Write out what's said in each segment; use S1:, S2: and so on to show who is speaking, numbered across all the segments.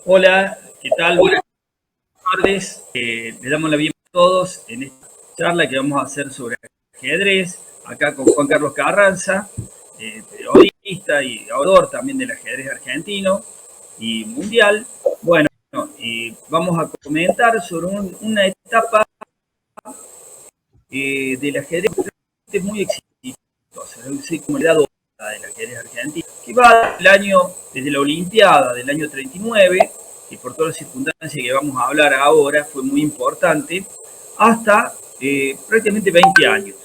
S1: Hola, ¿qué tal? Buenas tardes. Le damos la bienvenida a todos en esta charla que vamos a hacer sobre ajedrez, acá con Juan Carlos Carranza, periodista y autor también del ajedrez argentino y mundial. Bueno, vamos a comentar sobre una etapa del ajedrez muy exitosa, es como la edad dorada del ajedrez argentino, que va desde la Olimpiada del año 39, que por todas las circunstancias que vamos a hablar ahora fue muy importante, hasta prácticamente 20 años.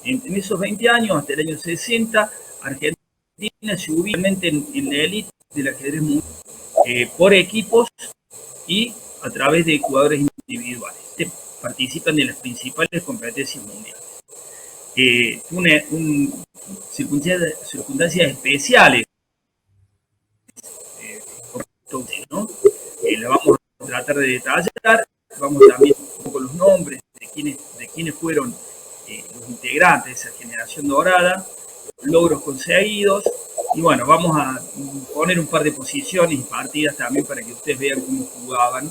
S1: En esos 20 años, hasta el año 60, Argentina se ubica en la élite del ajedrez mundial, por equipos y a través de jugadores individuales que participan de las principales competencias mundiales. Circunstancias especiales, ¿no? La vamos a tratar de detallar, vamos también un poco los nombres de quienes fueron los integrantes de esa generación dorada, logros conseguidos, y bueno, vamos a poner un par de posiciones y partidas también para que ustedes vean cómo jugaban.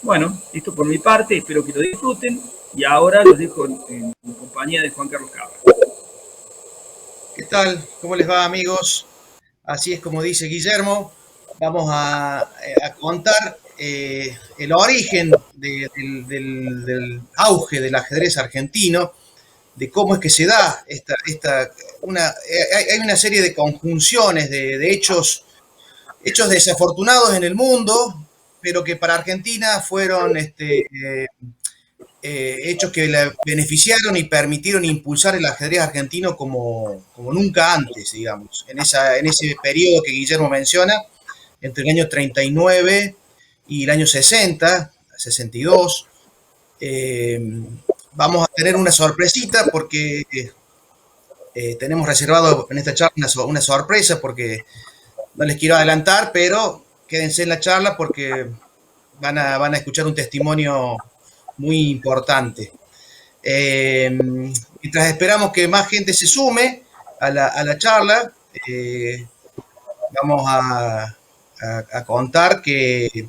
S1: Bueno, esto por mi parte, espero que lo disfruten, y ahora los dejo en compañía de Juan Carlos Cabra.
S2: ¿Qué tal? ¿Cómo les va, amigos? Así es como dice Guillermo, vamos a contar el origen del auge del ajedrez argentino, de cómo es que se da hay una serie de conjunciones de hechos desafortunados en el mundo, pero que para Argentina fueron hechos que la beneficiaron y permitieron impulsar el ajedrez argentino como nunca antes, digamos, en ese periodo que Guillermo menciona, entre el año 39 y el año 60, 62. Vamos a tener una sorpresita porque tenemos reservado en esta charla una sorpresa, porque no les quiero adelantar, pero quédense en la charla porque van a escuchar un testimonio muy importante. Mientras esperamos que más gente se sume a la charla, vamos a contar que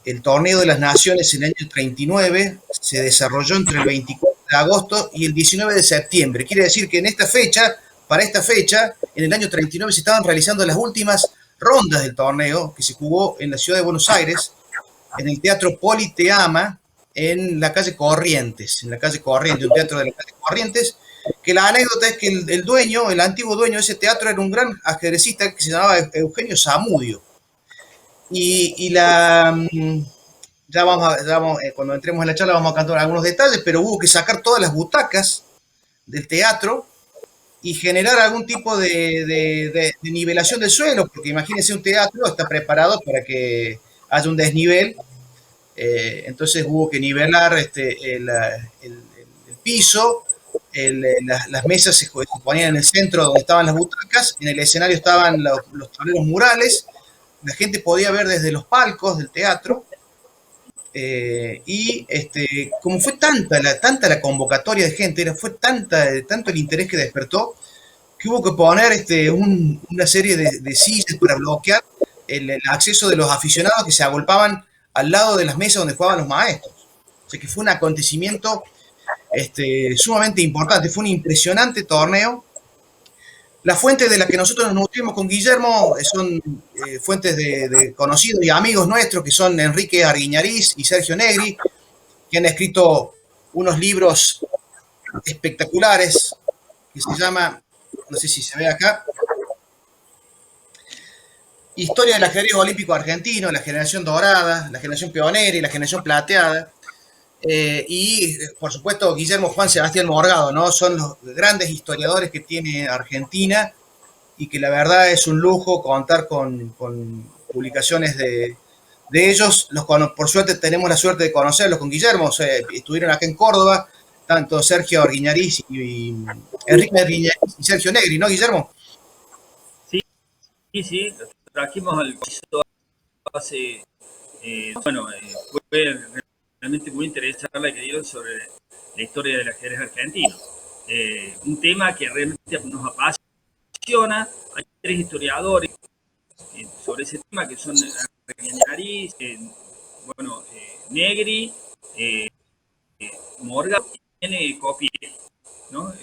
S2: el Torneo de las Naciones en el año 39 se desarrolló entre el 24 de agosto y el 19 de septiembre. Quiere decir que en esta fecha, para esta fecha, en el año 39 se estaban realizando las últimas rondas del torneo que se jugó en la ciudad de Buenos Aires, en el Teatro Politeama, en la calle Corrientes, un teatro de la calle Corrientes, que la anécdota es que el dueño, el antiguo dueño de ese teatro era un gran ajedrecista que se llamaba Eugenio Zamudio. Y cuando entremos en la charla vamos a cantar algunos detalles, pero hubo que sacar todas las butacas del teatro y generar algún tipo de nivelación del suelo, porque imagínense, un teatro está preparado para que haya un desnivel. Entonces hubo que nivelar el piso, las mesas se ponían en el centro donde estaban las butacas, en el escenario estaban los tableros murales, la gente podía ver desde los palcos del teatro, y como fue tanta la convocatoria de gente, fue tanto el interés que despertó, que hubo que poner una serie de sillas para bloquear el acceso de los aficionados que se agolpaban al lado de las mesas donde jugaban los maestros. O sea que fue un acontecimiento sumamente importante, fue un impresionante torneo. Las fuentes de las que nosotros nos nutrimos con Guillermo son fuentes de conocidos y amigos nuestros, que son Enrique Arguiñariz y Sergio Negri, que han escrito unos libros espectaculares que se llama, no sé si se ve acá, Historia del ajedrez olímpico argentino, la generación dorada, la generación pionera y la generación plateada. Y, por supuesto, Guillermo Juan Sebastián Morgado, ¿no? Son los grandes historiadores que tiene Argentina, y que la verdad es un lujo contar con publicaciones de ellos. Por suerte tenemos la suerte de conocerlos con Guillermo. O sea, estuvieron acá en Córdoba, tanto Sergio Arguiñariz y Enrique Arguiñariz y Sergio Negri, ¿no, Guillermo?
S1: Sí, trajimos al hace, fue realmente muy interesante la que dieron sobre la historia del ajedrez argentino. Un tema que realmente nos apasiona. Hay tres historiadores sobre ese tema, que son Reñariz, bueno, Negri, Morgan y tiene Copiel, ¿no?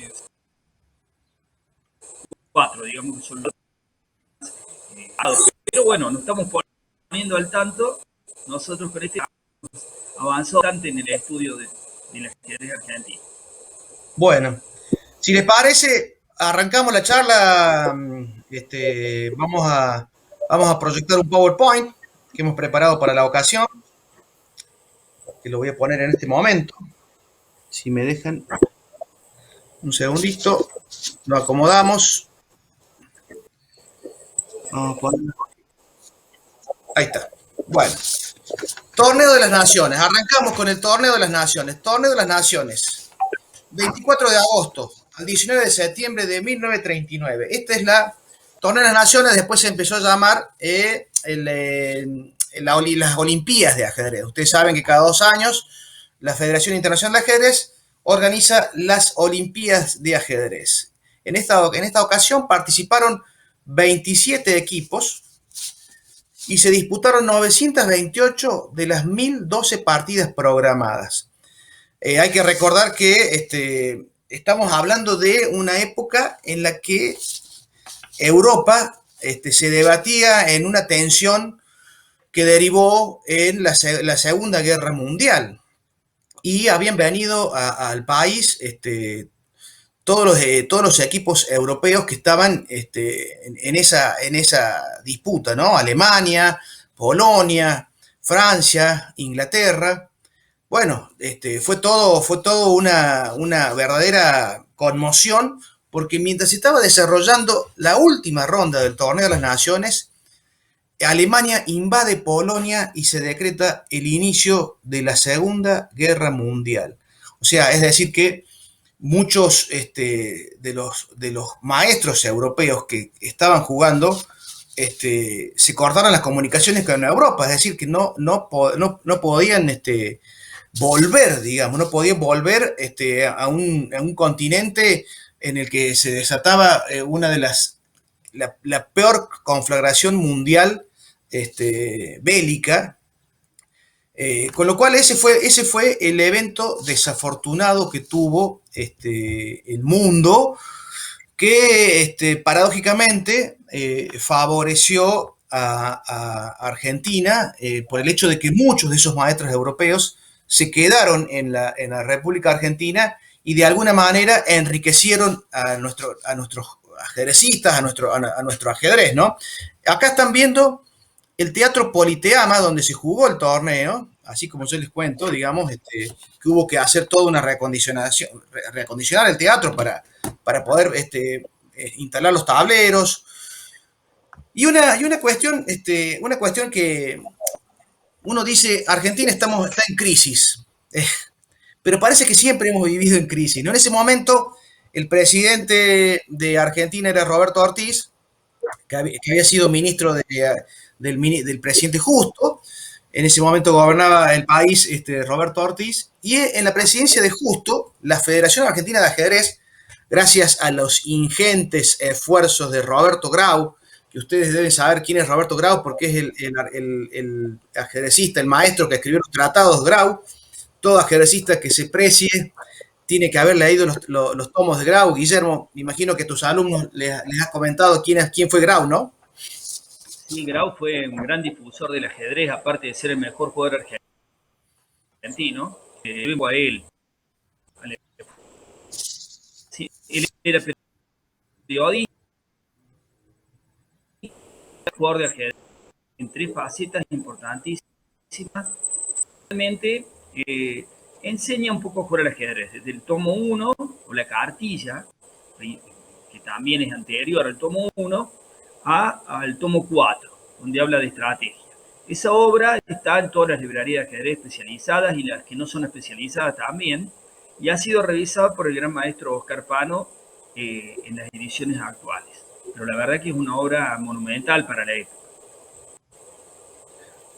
S1: Cuatro, digamos que son los pero bueno, nos estamos poniendo al tanto. Nosotros con este avanzó bastante en el estudio del ajedrez argentino.
S2: Bueno, si les parece, arrancamos la charla. Vamos a proyectar un PowerPoint que hemos preparado para la ocasión, que lo voy a poner en este momento. Si me dejan un segundito, lo acomodamos. Vamos a poner... Ahí está. Bueno, Torneo de las Naciones. Arrancamos con el Torneo de las Naciones. Torneo de las Naciones. 24 de agosto al 19 de septiembre de 1939. Esta es la Torneo de las Naciones, después se empezó a llamar las Olimpiadas de Ajedrez. Ustedes saben que cada 2 años la Federación Internacional de Ajedrez organiza las Olimpiadas de Ajedrez. En esta ocasión participaron 27 equipos y se disputaron 928 de las 1012 partidas programadas. Hay que recordar que estamos hablando de una época en la que Europa se debatía en una tensión que derivó en la Segunda Guerra Mundial. Y habían venido al país todos los equipos europeos que estaban en esa disputa, ¿no? Alemania, Polonia, Francia, Inglaterra. Bueno, fue todo una verdadera conmoción, porque mientras se estaba desarrollando la última ronda del Torneo de las Naciones, Alemania invade Polonia y se decreta el inicio de la Segunda Guerra Mundial. O sea, es decir que muchos de los maestros europeos que estaban jugando se cortaron las comunicaciones con Europa, es decir, que no podían volver, digamos, no podían volver a un continente en el que se desataba una de la peor conflagración mundial bélica, con lo cual ese fue el evento desafortunado que tuvo el mundo, que paradójicamente favoreció a Argentina por el hecho de que muchos de esos maestros europeos se quedaron en la República Argentina y de alguna manera enriquecieron a nuestros ajedrecistas, a nuestro ajedrez, ¿no? Acá están viendo el Teatro Politeama, donde se jugó el torneo, así como yo les cuento, digamos, que hubo que hacer toda una reacondicionar el teatro para poder instalar los tableros. Y una cuestión que uno dice, Argentina está en crisis, pero parece que siempre hemos vivido en crisis, ¿no? En ese momento, el presidente de Argentina era Roberto Ortiz, que había sido ministro del presidente Justo. En ese momento gobernaba el país Roberto Ortiz, y en la presidencia de Justo, la Federación Argentina de Ajedrez, gracias a los ingentes esfuerzos de Roberto Grau, que ustedes deben saber quién es Roberto Grau, porque es el ajedrecista, el maestro que escribió los tratados Grau. Todo ajedrecista que se precie tiene que haber leído los tomos de Grau. Guillermo, me imagino que a tus alumnos les has comentado quién fue Grau, ¿no?
S1: Sí, Grau fue un gran difusor del ajedrez, aparte de ser el mejor jugador argentino. Luego a él. Sí, él era periodista, jugador de ajedrez en 3 facetas importantísimas. Realmente enseña un poco a jugar al ajedrez, desde el tomo 1, o la cartilla, que también es anterior al tomo 1, al tomo 4, donde habla de estrategia. Esa obra está en todas las librerías de ajedrez especializadas y las que no son especializadas también, y ha sido revisada por el gran maestro Oscar Pano en las ediciones actuales. Pero la verdad que es una obra monumental para la época.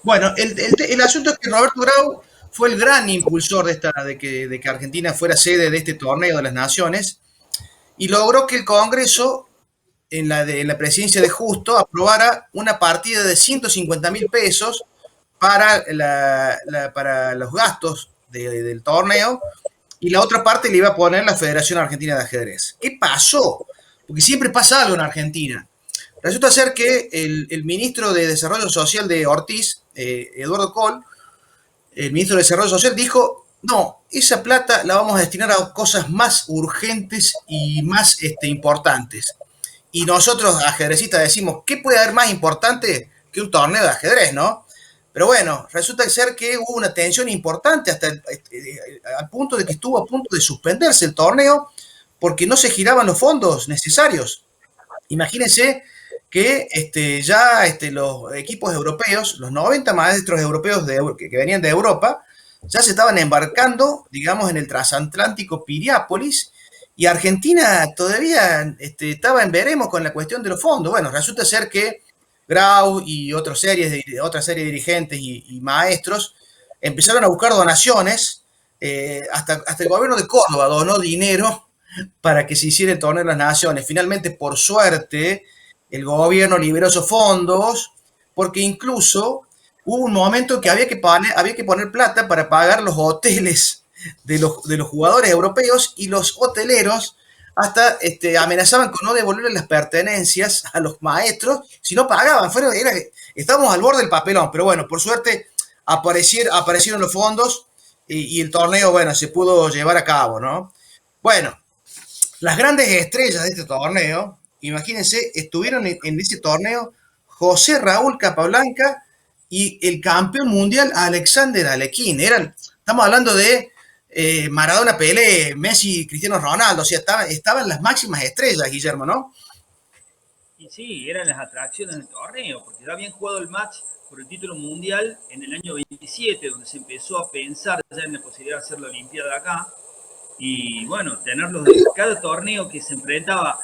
S2: Bueno, el asunto es que Roberto Grau fue el gran impulsor de que Argentina fuera sede de este torneo de las naciones, y logró que el Congreso en la presidencia de Justo, aprobara una partida de 150.000 pesos para, para los gastos del torneo, y la otra parte le iba a poner la Federación Argentina de Ajedrez. ¿Qué pasó? Porque siempre pasa algo en Argentina. Resulta ser que el ministro de Desarrollo Social de Ortiz, Eduardo Kohl, el ministro de Desarrollo Social, dijo: no, esa plata la vamos a destinar a cosas más urgentes y más importantes. Y nosotros, ajedrecistas, decimos: ¿qué puede haber más importante que un torneo de ajedrez, no? Pero bueno, resulta ser que hubo una tensión importante hasta al punto de que estuvo a punto de suspenderse el torneo porque no se giraban los fondos necesarios. Imagínense que ya los equipos europeos, los 90 maestros europeos que venían de Europa, ya se estaban embarcando, digamos, en el transatlántico Piriápolis, y Argentina todavía estaba en veremos con la cuestión de los fondos. Bueno, resulta ser que Grau y otra serie de dirigentes y maestros empezaron a buscar donaciones, hasta el gobierno de Córdoba donó dinero para que se hiciera el torneo de las naciones. Finalmente, por suerte, el gobierno liberó esos fondos, porque incluso hubo un momento que había que poner plata para pagar los hoteles de los jugadores europeos, y los hoteleros hasta amenazaban con no devolverle las pertenencias a los maestros si no pagaban. Estábamos al borde del papelón, pero bueno, por suerte aparecieron los fondos, y el torneo, bueno, se pudo llevar a cabo, ¿no? Bueno, las grandes estrellas de este torneo, imagínense, estuvieron en ese torneo José Raúl Capablanca y el campeón mundial Alexander Alekhine. Estamos hablando de Maradona, Pelé, Messi, Cristiano Ronaldo, o sea, estaban las máximas estrellas, Guillermo, ¿no?
S1: Y sí, eran las atracciones del torneo, porque ya habían jugado el match por el título mundial en el año 27, donde se empezó a pensar ya en la posibilidad de hacer la Olimpiada acá. Y bueno, tenerlos de cada torneo que se enfrentaba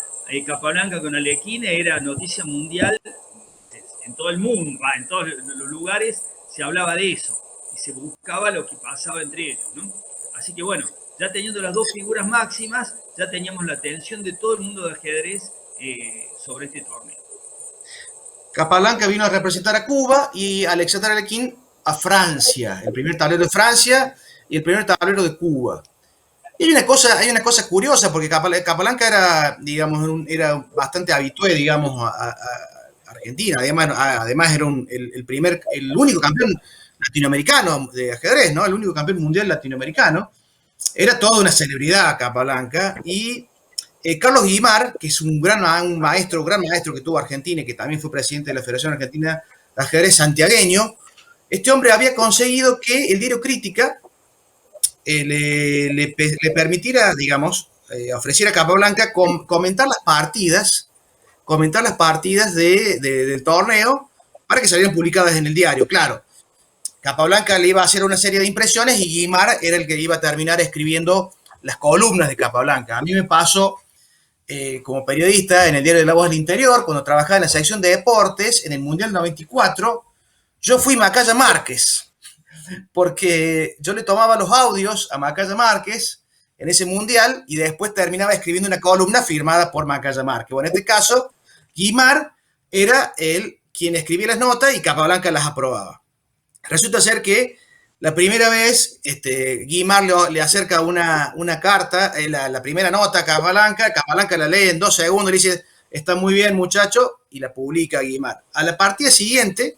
S1: Capablanca con Alekhine era noticia mundial en todo el mundo, en todos los lugares se hablaba de eso y se buscaba lo que pasaba entre ellos, ¿no? Así que bueno, ya teniendo las dos figuras máximas, ya teníamos la atención de todo el mundo de ajedrez sobre este torneo.
S2: Capablanca vino a representar a Cuba y Alexander Alekhine a Francia, el primer tablero de Francia y el primer tablero de Cuba. Y hay una cosa curiosa, porque Capablanca era, digamos, era bastante habitué, digamos, a Argentina. Además era el único campeón latinoamericano de ajedrez, ¿no? El único campeón mundial latinoamericano. Era toda una celebridad Capablanca. Y Carlos Guimar, que es un gran maestro que tuvo Argentina y que también fue presidente de la Federación Argentina de Ajedrez santiagueño, este hombre había conseguido que el diario Crítica le permitiera, digamos, ofreciera a Capablanca comentar las partidas del torneo para que salieran publicadas en el diario. Claro, Capablanca le iba a hacer una serie de impresiones y Guimar era el que iba a terminar escribiendo las columnas de Capablanca. A mí me pasó como periodista en el diario de La Voz del Interior, cuando trabajaba en la sección de deportes en el Mundial 94, yo fui Macaya Márquez, porque yo le tomaba los audios a Macaya Márquez en ese mundial y después terminaba escribiendo una columna firmada por Macaya Márquez. Bueno, en este caso, Guimar era quien escribía las notas y Capablanca las aprobaba. Resulta ser que la primera vez Guimar le acerca una carta, la primera nota a Capablanca la lee en 2 segundos, le dice: está muy bien, muchacho, y la publica Guimar. A la partida siguiente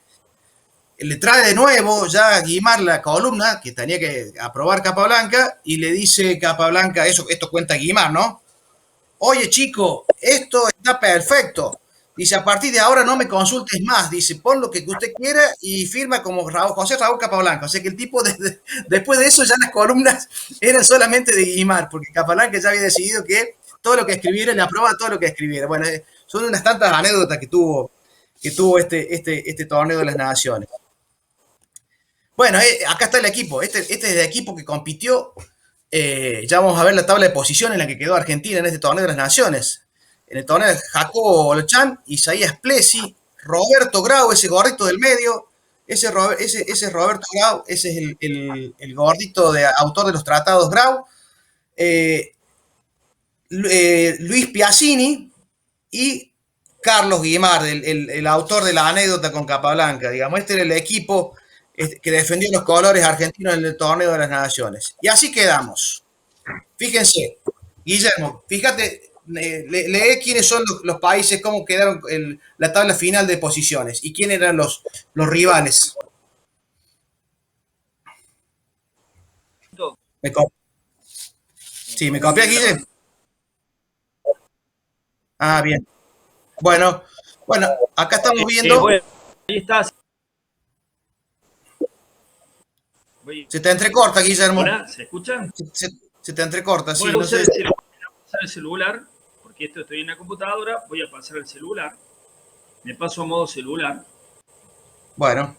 S2: le trae de nuevo ya a Guimar la columna que tenía que aprobar Capablanca, y le dice Capablanca, esto cuenta Guimar, ¿no? Oye, chico, esto está perfecto. Dice: a partir de ahora no me consultes más. Dice: pon lo que usted quiera y firma como José Raúl Capablanca. O sea que el tipo, después de eso, ya las columnas eran solamente de Guimar, porque Capablanca ya había decidido que todo lo que escribiera le aprobaba todo lo que escribiera. Bueno, son unas tantas anécdotas que tuvo este torneo de las naciones. Bueno, acá está el equipo. Este es el equipo que compitió. Ya vamos a ver la tabla de posición en la que quedó Argentina en este torneo de las naciones. En el torneo de Jacobo Olchan, Isaías Plessi, Roberto Grau, ese gordito del medio. Ese Roberto Grau, ese es el gordito autor de los tratados Grau. Luis Piazzini y Carlos Guimard, el autor de la anécdota con Capablanca, digamos, este era el equipo que defendió los colores argentinos en el torneo de las naciones. Y así quedamos. Fíjense, Guillermo, fíjate, lee quiénes son los países, cómo quedaron la tabla final de posiciones y quiénes eran los rivales. ¿Me sí, ¿me copias, Guillermo? Ah, bien. Bueno, acá estamos viendo.
S1: Bueno, ahí está.
S2: Se te entrecorta, Guillermo.
S1: ¿Hola? ¿Se escuchan?
S2: Se te entrecorta, sí.
S1: Bueno,
S2: No sé.
S1: voy a pasar el celular, porque esto estoy en la computadora, voy a pasar el celular. Me paso a modo celular.
S2: Bueno.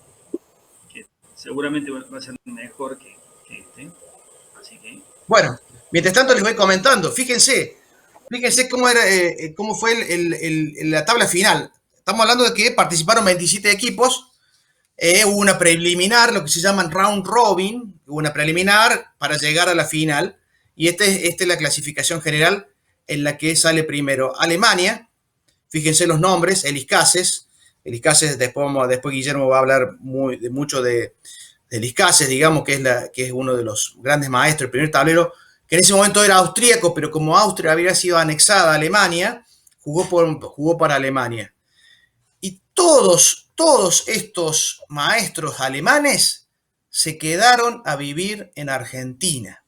S1: Que seguramente va a ser mejor que este. Así que.
S2: Bueno, mientras tanto les voy comentando. Fíjense cómo fue la tabla final. Estamos hablando de que participaron 27 equipos. Hubo una preliminar, lo que se llama round robin, hubo una preliminar para llegar a la final. Y esta es la clasificación general en la que sale primero Alemania. Fíjense los nombres: Elis Cases, después Guillermo va a hablar mucho de Elis Cases, digamos, que es uno de los grandes maestros del primer tablero, que en ese momento era austríaco, pero como Austria había sido anexada a Alemania, jugó para Alemania. Y todos estos maestros alemanes se quedaron a vivir en Argentina,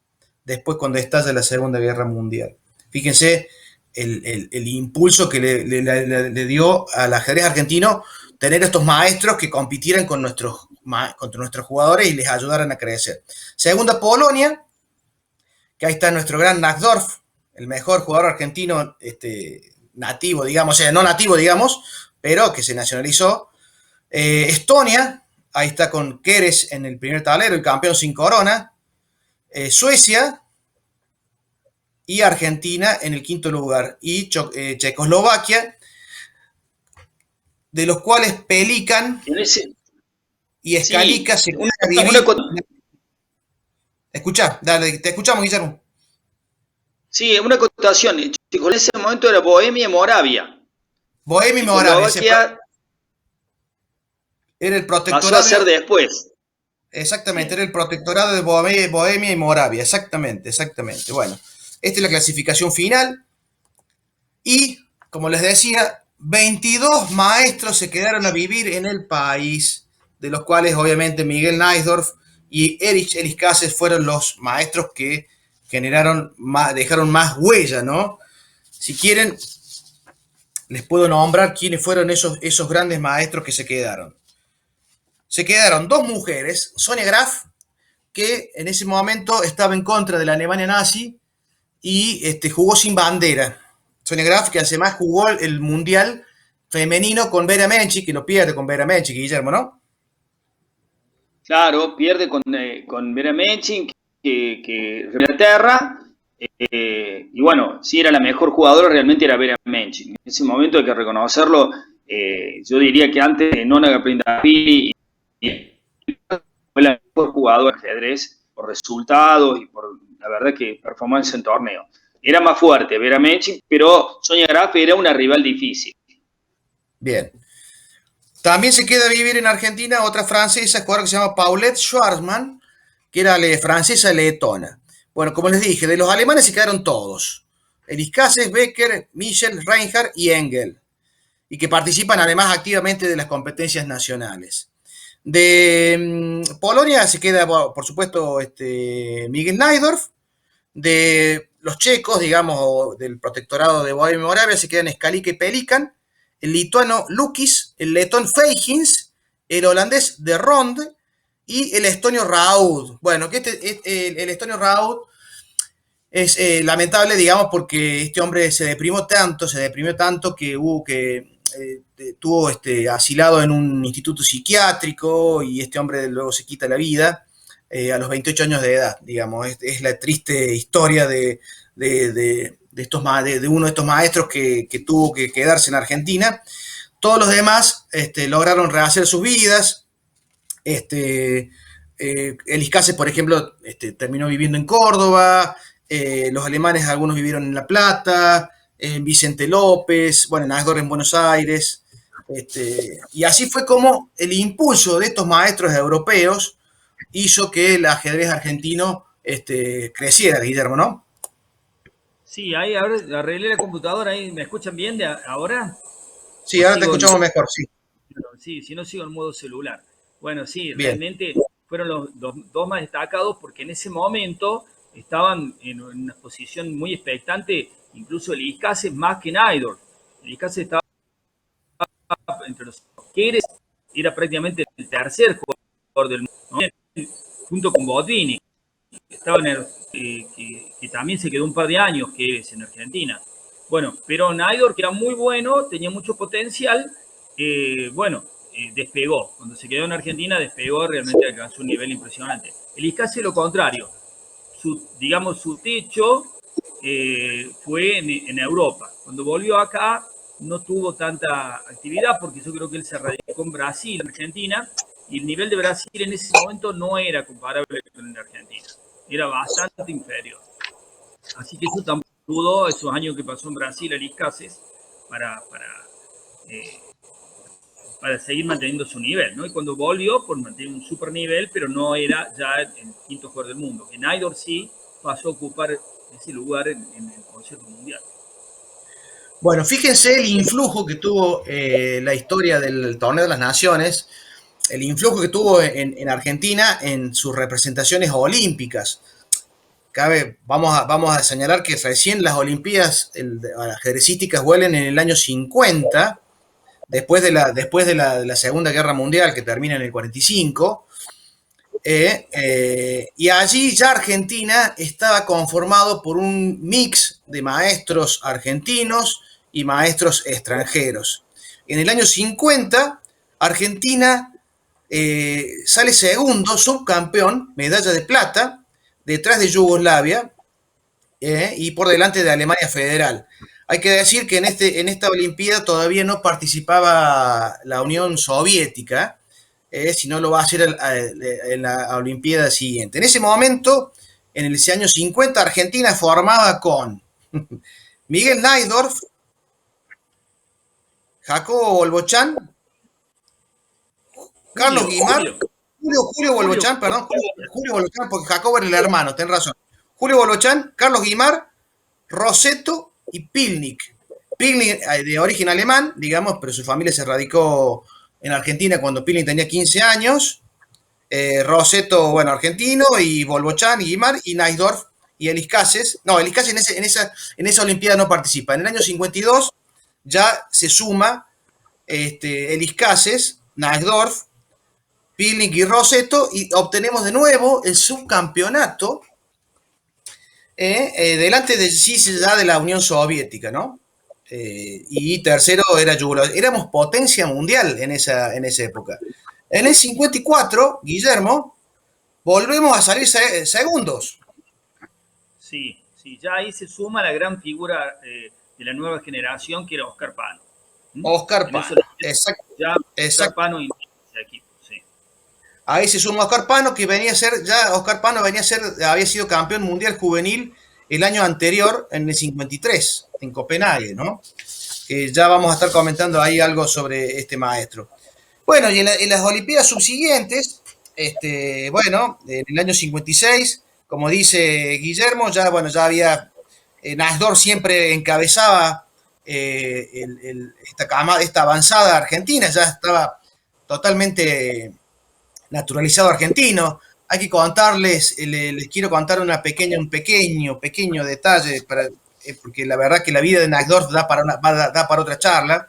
S2: después cuando estalla la Segunda Guerra Mundial. Fíjense el impulso que le dio al ajedrez argentino tener estos maestros que compitieran contra nuestros jugadores y les ayudaran a crecer. Segunda, Polonia, que ahí está nuestro gran Naxdorf, el mejor jugador argentino nativo, digamos, o sea, no nativo, digamos, pero que se nacionalizó. Estonia, ahí está con Keres en el primer tablero, el campeón sin corona. Suecia y Argentina en el quinto lugar. Y Checoslovaquia, de los cuales Pelican y Scalica se quedan a vivir. Escuchá, dale, te escuchamos, Guillermo.
S3: Sí, una acotación. En ese momento era Bohemia y Moravia.
S2: Bohemia y Moravia. Era el protectorado.
S3: Pasó a ser después.
S2: Exactamente, era el protectorado de Bohemia y Moravia. Exactamente. Bueno, esta es la clasificación final. Y, como les decía, 22 maestros se quedaron a vivir en el país, de los cuales, obviamente, Miguel Naisdorf y Erich Elis Cases fueron los maestros que dejaron más huella, ¿no? Si quieren, les puedo nombrar quiénes fueron esos grandes maestros que se quedaron. Se quedaron dos mujeres, Sonia Graf, que en ese momento estaba en contra de la Alemania nazi y jugó sin bandera. Sonia Graf, que además jugó el Mundial femenino con Vera Menchik, que lo pierde con Vera Menchik, Guillermo, ¿no?
S3: Claro, pierde con Vera Menchik, que Inglaterra, y bueno, si era la mejor jugadora, realmente era Vera Menchik. En ese momento hay que reconocerlo. Yo diría que antes de Nona Gaprindashvili fue la mejor jugadora de ajedrez por resultados y por la verdad que performance en torneo. Era más fuerte Vera Menchik, pero Sonia Graf era una rival difícil.
S2: Bien. También se queda a vivir en Argentina otra francesa, jugadora que se llama Paulette Schwarzman, que era francesa letona. Bueno, como les dije, de los alemanes se quedaron todos: Elis Cases, Becker, Michel, Reinhardt y Engel, y que participan además activamente de las competencias nacionales. De Polonia se queda, por supuesto, Miguel Naisdorf. De los checos, digamos, o del protectorado de Bohemia y Moravia, se quedan Scalica y Pelican, el lituano Lukis, el letón Feijins, el holandés de Ronde y el estonio Raud. Bueno, que el estonio Raud es lamentable, digamos, porque este hombre se deprimió tanto que estuvo asilado en un instituto psiquiátrico y este hombre luego se quita la vida a los 28 años de edad, digamos. Es la triste historia de uno de estos maestros que tuvo que quedarse en Argentina. Todos los demás lograron rehacer sus vidas. Elis Cases, por ejemplo, terminó viviendo en Córdoba. Los alemanes, algunos vivieron en La Plata. en Vicente López, bueno, en Asdor en Buenos Aires. Y así fue como el impulso de estos maestros europeos hizo que el ajedrez argentino creciera, Guillermo, ¿no?
S1: Sí, ahí ahora arreglé la computadora, ahí me escuchan bien de ahora.
S2: Sí,
S1: O
S2: ahora te
S1: sigo
S2: escuchamos mejor, sí.
S1: sí, si no sigo en modo celular. Bueno, sí,
S2: Bien.
S1: realmente fueron los dos más destacados porque en ese momento estaban en una posición muy expectante, incluso el Iskase más que Naidor. El Iskase estaba entre los que era prácticamente el tercer jugador del mundo, ¿no? Junto con Bottini, estaba que también se quedó un par de años que es en Argentina. Bueno, pero Naidor, que era muy bueno, tenía mucho potencial, bueno, despegó. Cuando se quedó en Argentina, despegó, realmente alcanzó un nivel impresionante. El Iskase lo contrario, digamos, su techo fue en Europa. Cuando volvió acá, no tuvo tanta actividad porque yo creo que él se radicó en Brasil, en Argentina, y el nivel de Brasil en ese momento no era comparable con el de Argentina. Era bastante inferior. Así que eso tampoco pudo esos años que pasó en Brasil, el Icaces, para, para, eh, para seguir manteniendo su nivel, ¿no? Y cuando volvió, pues mantiene un super nivel, pero no era ya el quinto jugador del mundo. Que Naidor sí pasó a ocupar ese lugar en el concierto mundial.
S2: Bueno, fíjense el influjo que tuvo la historia del Torneo de las Naciones, el influjo que tuvo en Argentina en sus representaciones olímpicas. Vamos a señalar que recién las Olimpiadas ajedrecísticas vuelven en el año 50, después de la Segunda Guerra Mundial, que termina en el 45, y allí ya Argentina estaba conformado por un mix de maestros argentinos y maestros extranjeros. En el año 50, Argentina sale segundo, subcampeón, medalla de plata, detrás de Yugoslavia y por delante de Alemania Federal. Hay que decir que en esta Olimpiada todavía no participaba la Unión Soviética, si no lo va a hacer en la Olimpiada siguiente. En ese momento, en ese año 50, Argentina formaba con Miguel Najdorf, Jacobo Bolbochán, Carlos Guimar, Julio Bolbochán, perdón, Julio Bolbochán, porque Jacobo era el hermano, ten razón. Julio Bolbochán, Carlos Guimar, Rosetto y Pilnik. Pilnik de origen alemán, digamos, pero su familia se radicó en Argentina cuando Pilnik tenía 15 años. Rosetto, bueno, argentino, y Bolbochán y Guimar, y Najdorf y Elis Cases. No, Elis Cases en esa Olimpiada no participa. En el año 52 ya se suma Elis Cases, Najdorf, Pilnik y Rosetto, y obtenemos de nuevo el subcampeonato delante de sí ya de la Unión Soviética, ¿no? Y tercero era Yugoslavia. Éramos potencia mundial en esa época. En el 54, Guillermo, volvemos a salir segundos.
S1: Sí, sí, ya ahí se suma la gran figura de la nueva generación que era Oscar Pano.
S2: Oscar Pano, exacto.
S1: Ya Oscar Pano y ese equipo, sí.
S2: Ahí se suma Oscar Pano, que venía a ser, ya Oscar Pano había sido campeón mundial juvenil el año anterior, en el 53, en Copenhague, ¿no? Ya vamos a estar comentando ahí algo sobre este maestro. Bueno, y en las Olimpiadas subsiguientes, bueno, en el año 56, como dice Guillermo, ya había, Najdorf siempre encabezaba esta avanzada argentina, ya estaba totalmente naturalizado argentino. Hay que contarles, les quiero contar un pequeño detalle, porque la verdad que la vida de Najdorf da para otra charla.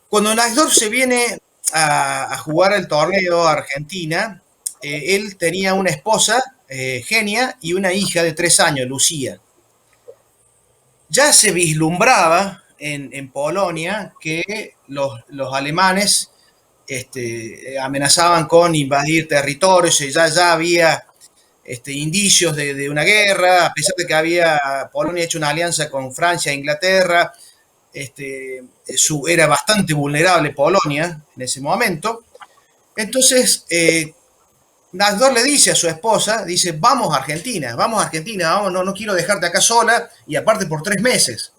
S2: Cuando Najdorf se viene a jugar el torneo a Argentina, él tenía una esposa, Genia, y una hija de 3 años, Lucía. Ya se vislumbraba en Polonia que los alemanes amenazaban con invadir territorios, ya había indicios de una guerra, a pesar de que había Polonia hecho una alianza con Francia e Inglaterra. Era bastante vulnerable Polonia en ese momento. Entonces, Najdorf le dice a su esposa, dice, vamos a Argentina, vamos, no quiero dejarte acá sola, y aparte por 3 meses.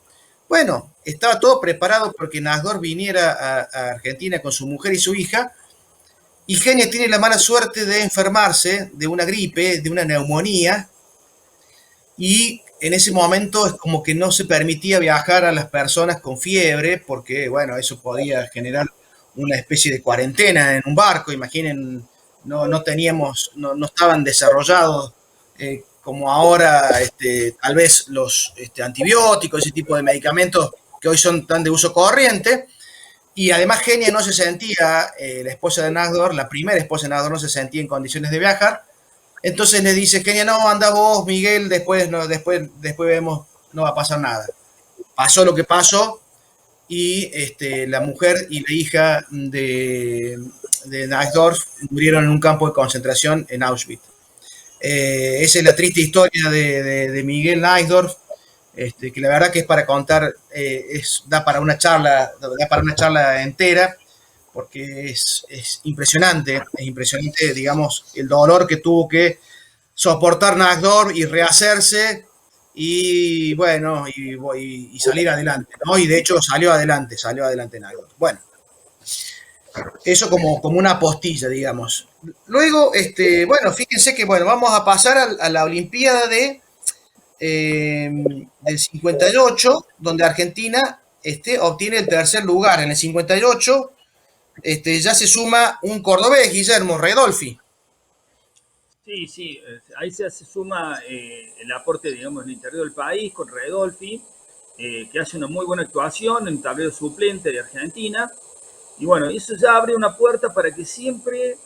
S2: Bueno, estaba todo preparado porque Nasdor viniera a Argentina con su mujer y su hija, y Genia tiene la mala suerte de enfermarse de una gripe, de una neumonía, y en ese momento es como que no se permitía viajar a las personas con fiebre, porque, bueno, eso podía generar una especie de cuarentena en un barco. Imaginen, no teníamos, no estaban desarrollados como ahora, tal vez los antibióticos, ese tipo de medicamentos que hoy son tan de uso corriente. Y además Genia no se sentía, la esposa de Nasdor, la primera esposa de Nasdor, no se sentía en condiciones de viajar. Entonces le dice Genia, no, anda vos, Miguel, después vemos, no va a pasar nada. Pasó lo que pasó, y la mujer y la hija de Naisdorf murieron en un campo de concentración en Auschwitz. Esa es la triste historia de Miguel Naisdorf, que la verdad que es para contar, da para una charla entera, porque es impresionante, digamos, el dolor que tuvo que soportar Naisdorf y rehacerse, y bueno, y salir adelante, ¿no? Y de hecho salió adelante Naisdorf. Bueno, eso como una postilla, digamos. Luego, bueno, fíjense que, bueno, vamos a pasar a la Olimpiada del 58, donde Argentina obtiene el tercer lugar. En el 58 ya se suma un cordobés, Guillermo Redolfi.
S1: Sí, sí, ahí se suma el aporte, digamos, del interior del país con Redolfi, que hace una muy buena actuación en tablero suplente de Argentina. Y bueno, eso ya abre una puerta para que siempre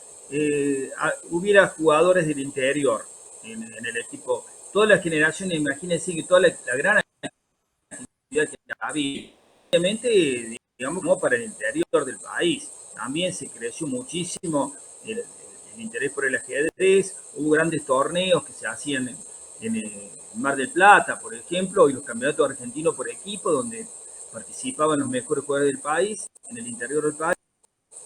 S1: hubiera jugadores del interior en el equipo. Todas las generaciones, imagínense que toda la gran actividad que había, obviamente, digamos, como para el interior del país. También se creció muchísimo el interés por el ajedrez, hubo grandes torneos que se hacían en el Mar del Plata, por ejemplo, y los campeonatos argentinos por equipo, donde participaban los mejores jugadores del país, en el interior del país.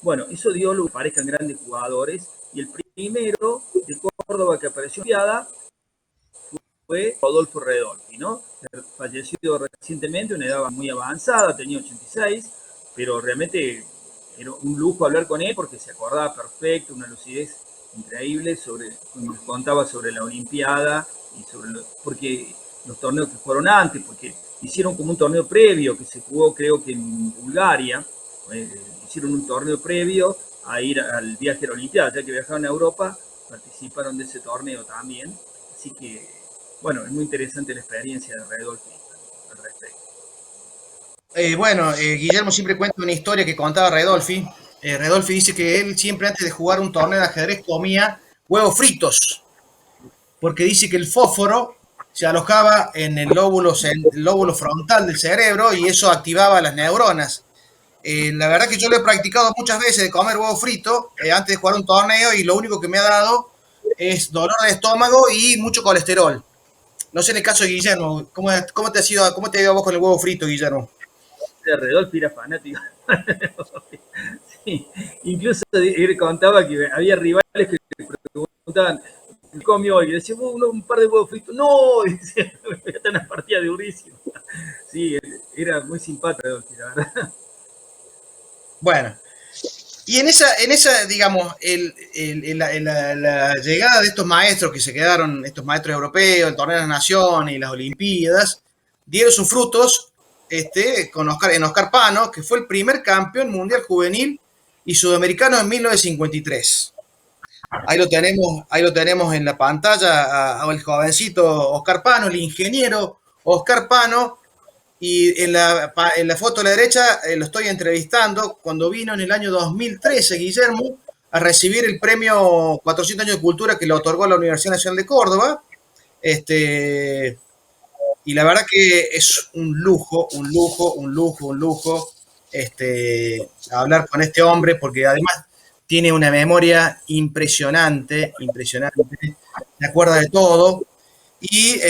S1: Bueno, eso dio lugar a que aparezcan grandes jugadores, y el primero de Córdoba que apareció en Olimpiada fue Rodolfo Redolfi, ¿no? Fallecido recientemente, una edad muy avanzada, tenía 86, pero realmente era un lujo hablar con él porque se acordaba perfecto, una lucidez increíble cuando nos contaba sobre la Olimpiada y porque los torneos que fueron antes, porque hicieron como un torneo previo que se jugó, creo que en Bulgaria, hicieron un torneo previo a ir al viaje a la Olimpiada, ya que viajaron a Europa, participaron de ese torneo también, así que, bueno, es muy interesante la experiencia de Redolfi al respecto.
S2: Bueno, Guillermo siempre cuenta una historia que contaba Redolfi. Redolfi dice que él siempre antes de jugar un torneo de ajedrez comía huevos fritos, porque dice que el fósforo se alojaba en el lóbulo frontal del cerebro, y eso activaba las neuronas. La verdad que yo lo he practicado muchas veces de comer huevo frito antes de jugar un torneo, y lo único que me ha dado es dolor de estómago y mucho colesterol. No sé en el caso de Guillermo, ¿cómo te ha ido a vos con el huevo frito, Guillermo?
S1: De Redolfi era fanático. Sí, incluso él contaba que había rivales que le preguntaban ¿qué comió? Y decía, un par de huevos fritos. No, y decía, está una partida durísima. Sí, era muy simpático Redolfi, la verdad.
S2: Bueno, y en esa digamos, la llegada de estos maestros que se quedaron, estos maestros europeos, el Torneo de las Naciones y las Olimpiadas, dieron sus frutos en Oscar Pano, que fue el primer campeón mundial juvenil y sudamericano en 1953. Ahí lo tenemos en la pantalla al jovencito Oscar Pano, el ingeniero Oscar Pano. Y en la foto a la derecha lo estoy entrevistando cuando vino en el año 2013, Guillermo, a recibir el premio 400 años de cultura que le otorgó la Universidad Nacional de Córdoba. Y la verdad que es un lujo hablar con este hombre, porque además tiene una memoria impresionante, se acuerda de todo. Y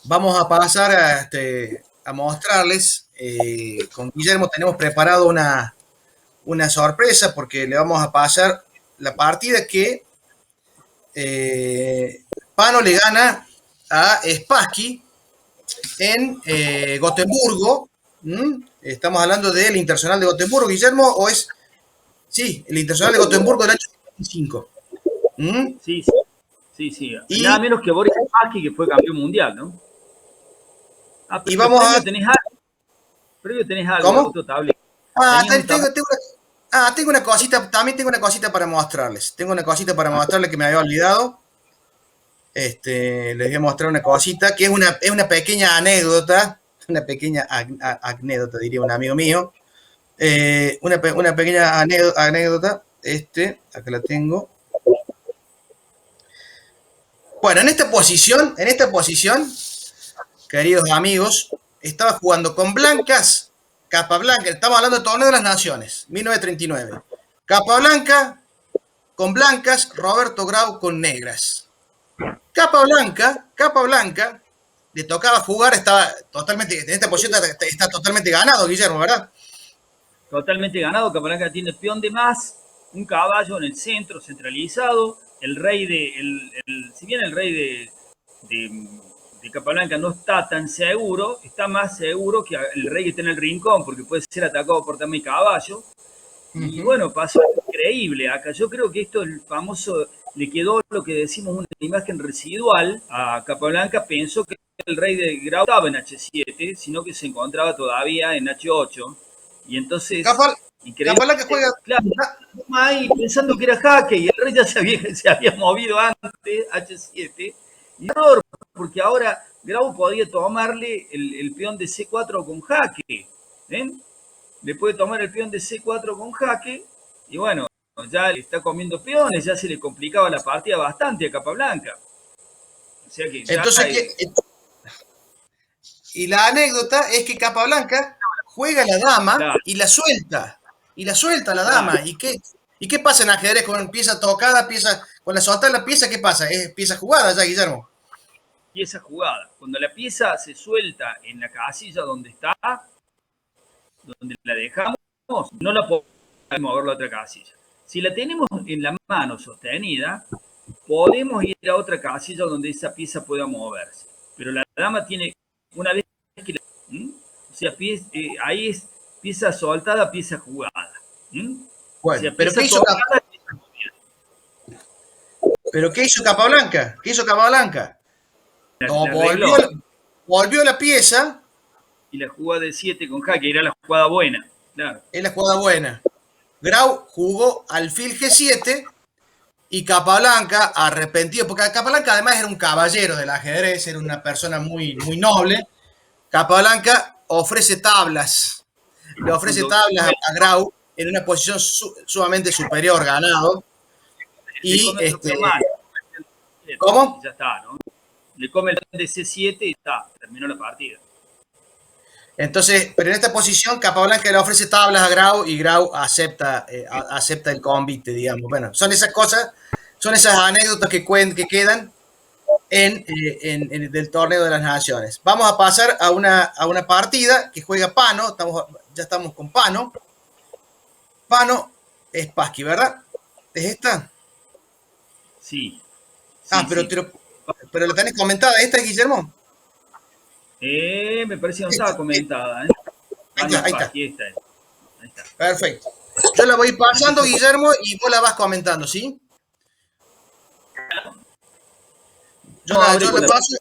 S2: vamos a pasar a mostrarles, con Guillermo tenemos preparado una sorpresa, porque le vamos a pasar la partida que Pano le gana a Spassky en Gotemburgo. Estamos hablando del Internacional de Gotemburgo, Guillermo, o es... Sí, el Internacional de Gotemburgo del año 2005.
S1: Sí, sí, sí, sí.
S2: Y,
S1: Nada menos que Boris Spassky, que fue campeón mundial, ¿no? Ah,
S2: y
S1: pero
S2: vamos a...
S1: previo tenés algo,
S2: ¿Cómo?
S1: otro tablero.
S2: Ah,
S1: Tenías un tablero.
S2: tengo una cosita, también tengo una cosita para mostrarles. Tengo una cosita para mostrarles que me había olvidado. Les voy a mostrar una cosita que es una pequeña anécdota, anécdota, diría un amigo mío. Una pequeña anécdota, acá la tengo. Bueno, en esta posición, queridos amigos, estaba jugando con blancas, Capablanca, estamos hablando del Torneo de las Naciones, 1939. Capablanca con blancas, Roberto Grau con negras. Capablanca, le tocaba jugar, estaba totalmente, en esta posición está totalmente ganado, Guillermo, ¿verdad?
S1: Totalmente ganado. Capablanca tiene peón de más, un caballo en el centro, centralizado. El rey si bien el rey de Capablanca no está tan seguro, está más seguro que el rey que está en el rincón, porque puede ser atacado por también caballo. Y bueno, pasó increíble acá. Yo creo que esto, el famoso, le quedó lo que decimos una imagen residual a Capablanca. Pensó que el rey de Grau estaba en H7, sino que se encontraba todavía en H8. Y entonces, increíble.
S2: Capablanca juega.
S1: Claro, ahí pensando que era jaque y el rey ya se había movido antes, H7. Y error, porque ahora Grau podía tomarle el peón de C4 con jaque. ¿Ven? Le puede tomar el peón de C4 con jaque y bueno, ya le está comiendo peones, ya se le complicaba la partida bastante a Capablanca. O sea que ya
S2: Entonces, y la anécdota es que Capablanca juega la dama
S1: claro,
S2: y la suelta. Y la suelta la
S1: claro,
S2: dama. ¿Y qué pasa en ajedrez con pieza tocada, con la soltada la pieza? ¿Qué pasa? Es pieza jugada ya, Guillermo.
S1: pieza jugada. Cuando la pieza se suelta en la casilla donde está, donde la dejamos, no la podemos mover a la otra casilla. Si la tenemos en la mano sostenida, podemos ir a otra casilla donde esa pieza pueda moverse. Pero la dama tiene, una vez que la... O sea, ahí es pieza soltada, pieza jugada. O
S2: Bueno,
S1: sea, pieza tocada, pieza movida.
S2: pero ¿qué hizo Capablanca? ¿Qué hizo Capablanca? No,
S1: La arregló.
S2: volvió la pieza.
S1: Y la jugada de 7 con jaque era la jugada buena. Claro.
S2: Es la jugada buena. Grau jugó alfil G7 y Capablanca, arrepentido, porque Capablanca además era un caballero del ajedrez, era una persona muy, muy noble. Capablanca ofrece tablas, le ofrece tablas a Grau en una posición sumamente superior, ganado.
S1: Le
S2: Y
S1: come otro peón más.
S2: ¿Cómo?
S1: Y ya está, ¿no? Le come el de C7 y está, terminó la partida.
S2: Entonces, pero en esta posición Capablanca le ofrece tablas a Grau y Grau acepta el convite, digamos. Bueno, son esas cosas, son esas anécdotas que quedan del torneo de las naciones. Vamos a pasar a una partida que juega Pano, ya estamos con Pano. Pano es Spassky, ¿verdad? ¿Es esta?
S1: Sí.
S2: Pero,
S1: sí.
S2: pero la tenés comentada, ¿esta es Guillermo?
S1: Me parece que no estaba comentada.
S2: Ahí está.
S1: Ahí está.
S2: Perfecto. Yo la voy pasando, Guillermo, y vos la vas comentando, ¿sí? Yo la paso.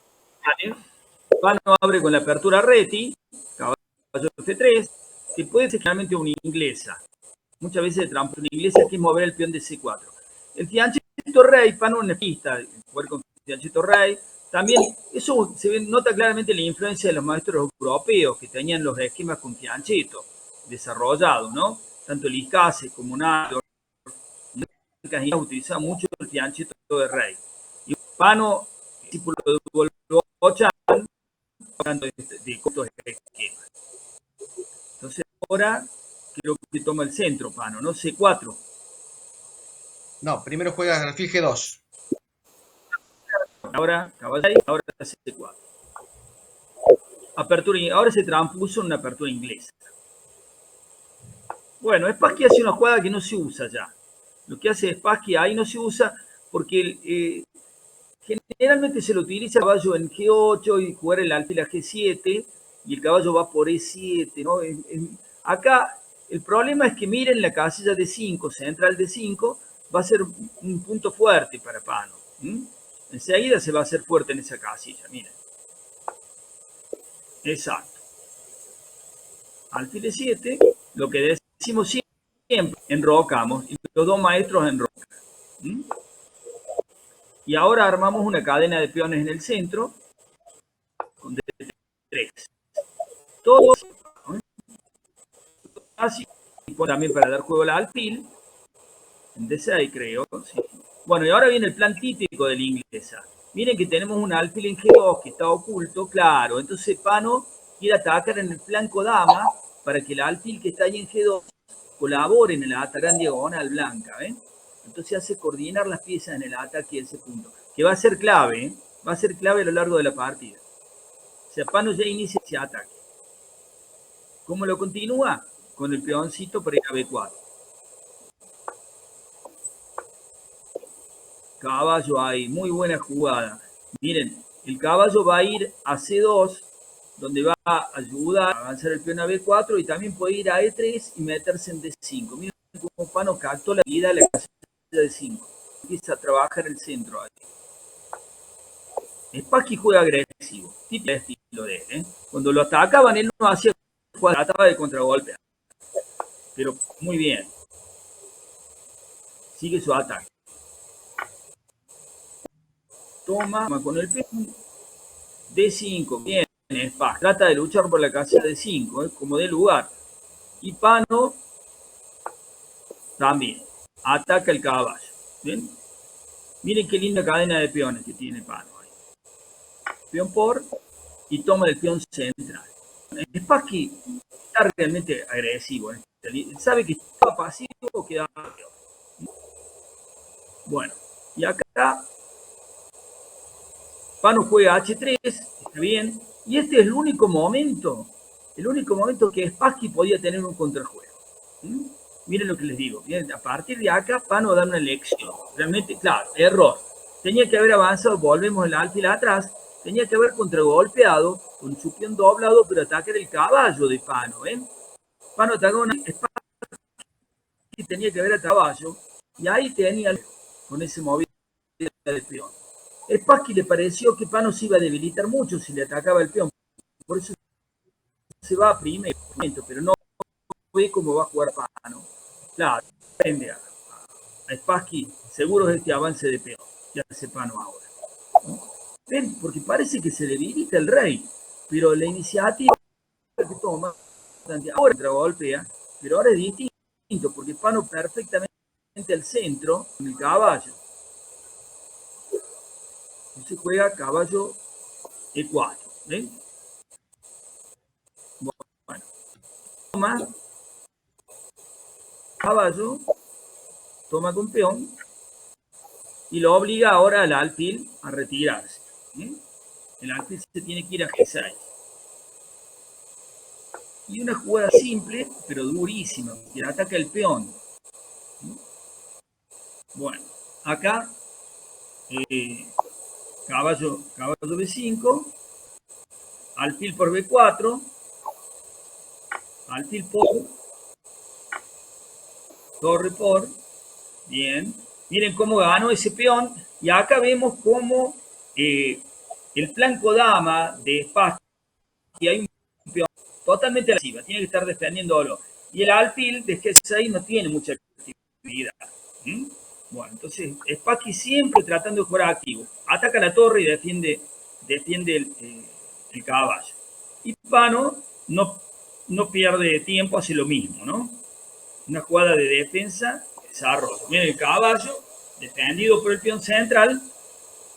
S1: Pano abre con la apertura Reti, caballo F3, que puede ser generalmente una inglesa. Muchas veces trampa una inglesa que es mover el peón de C4. El fianchetto rey, Pano en la pista, jugar con fianchetto rey. También eso nota claramente la influencia de los maestros europeos que tenían los esquemas con fianchetto desarrollados, ¿no? Tanto el Icase como Nato utilizaba mucho el fianchetto de rey. Y Pano, discípulo de Wolfgang, hablando de cortos esquemas. Entonces ahora creo que toma el centro, Pano, ¿no? C4.
S2: No, primero juega alfil G2.
S1: Ahora caballo, ahora C4. Apertura, ahora se transpuso en una apertura inglesa. Bueno, Spassky hace una jugada que no se usa ya. Lo que hace Spassky ahí no se usa porque Generalmente se lo utiliza el caballo en G8 y jugar el alfil a G7 y el caballo va por E7, ¿no? Acá el problema es que miren la casilla de 5, central de 5, va a ser un punto fuerte para Pano. Enseguida se va a hacer fuerte en esa casilla, miren. Exacto. Alfil E7, lo que decimos siempre, enrocamos, y los dos maestros enrocan. Y ahora armamos una cadena de peones en el centro con D3. Todos, así, también para dar juego al alfil, en D6 creo. Sí. Bueno, y ahora viene el plan típico de la inglesa. Miren que tenemos un alfil en G2 que está oculto, claro. Entonces Pano quiere atacar en el flanco dama para que el alfil que está ahí en G2 colabore en el ataque en diagonal blanca, ¿ven? Entonces hace coordinar las piezas en el ataque de ese punto, que va a ser clave, ¿eh? Va a ser clave a lo largo de la partida. O sea, Pano ya inicia ese ataque. ¿Cómo lo continúa? Con el peoncito para ir a B4. Caballo ahí, muy buena jugada. Miren, el caballo va a ir a C2, donde va a ayudar a avanzar el peón a B4 y también puede ir a E3 y meterse en D5. Miren cómo Pano captó la vida de la casilla de 5. Empieza a trabajar el centro ahí. Spassky juega agresivo, tipo de estilo de él, ¿eh? Cuando lo atacaban, él no hacía jugada, trataba de contragolpear. Pero muy bien. Sigue su ataque. Toma con el peón. D5, bien, Spassky. Trata de luchar por la casilla de 5, como de lugar. Y Pano también. Ataca el caballo. ¿Ven? Miren qué linda cadena de peones que tiene Pano ahí. Peón por y toma el peón central. Spassky está realmente agresivo. Sabe que está pasivo o queda peor. Bueno, y acá Pano juega H3, está bien. Y este es el único momento que Spassky podía tener un contrajuego. Miren lo que les digo. Miren, a partir de acá, Pano da una lección. Realmente, claro, error. Tenía que haber avanzado, volvemos el alfil atrás, tenía que haber contragolpeado con su peón doblado, pero atacar el caballo de Pano. Pano atacó una Spassky, tenía que haber a caballo, y ahí tenía con ese movimiento del peón. Spassky le pareció que Pano se iba a debilitar mucho si le atacaba el peón. Por eso se va a primero, pero no ve cómo va a jugar Pano. Claro, depende a Spassky, seguro es este avance de peón que hace Pano ahora. ¿Ven? Porque parece que se debilita el rey, pero la iniciativa que toma, ahora golpea, pero ahora es distinto, porque Pano perfectamente al centro con el caballo. Entonces juega caballo E4. ¿Ven? Bueno, toma caballo, toma con peón y lo obliga ahora al alfil a retirarse. El alfil se tiene que ir a G6. Y una jugada simple, pero durísima, que ataca el peón. Bueno, acá caballo B5, alfil por B4, alfil por, torre por, bien. Miren cómo ganó ese peón, y acá vemos cómo el flanco dama de Spassky, hay un peón totalmente agresiva, tiene que estar defendiéndolo. Y el alfil de G6 no tiene mucha actividad. Bueno, entonces Spassky siempre tratando de jugar activo. Ataca la torre y defiende el caballo. Y Pano no pierde tiempo, hace lo mismo, ¿no? Una jugada de defensa, desarrollo. Miren el caballo, defendido por el peón central,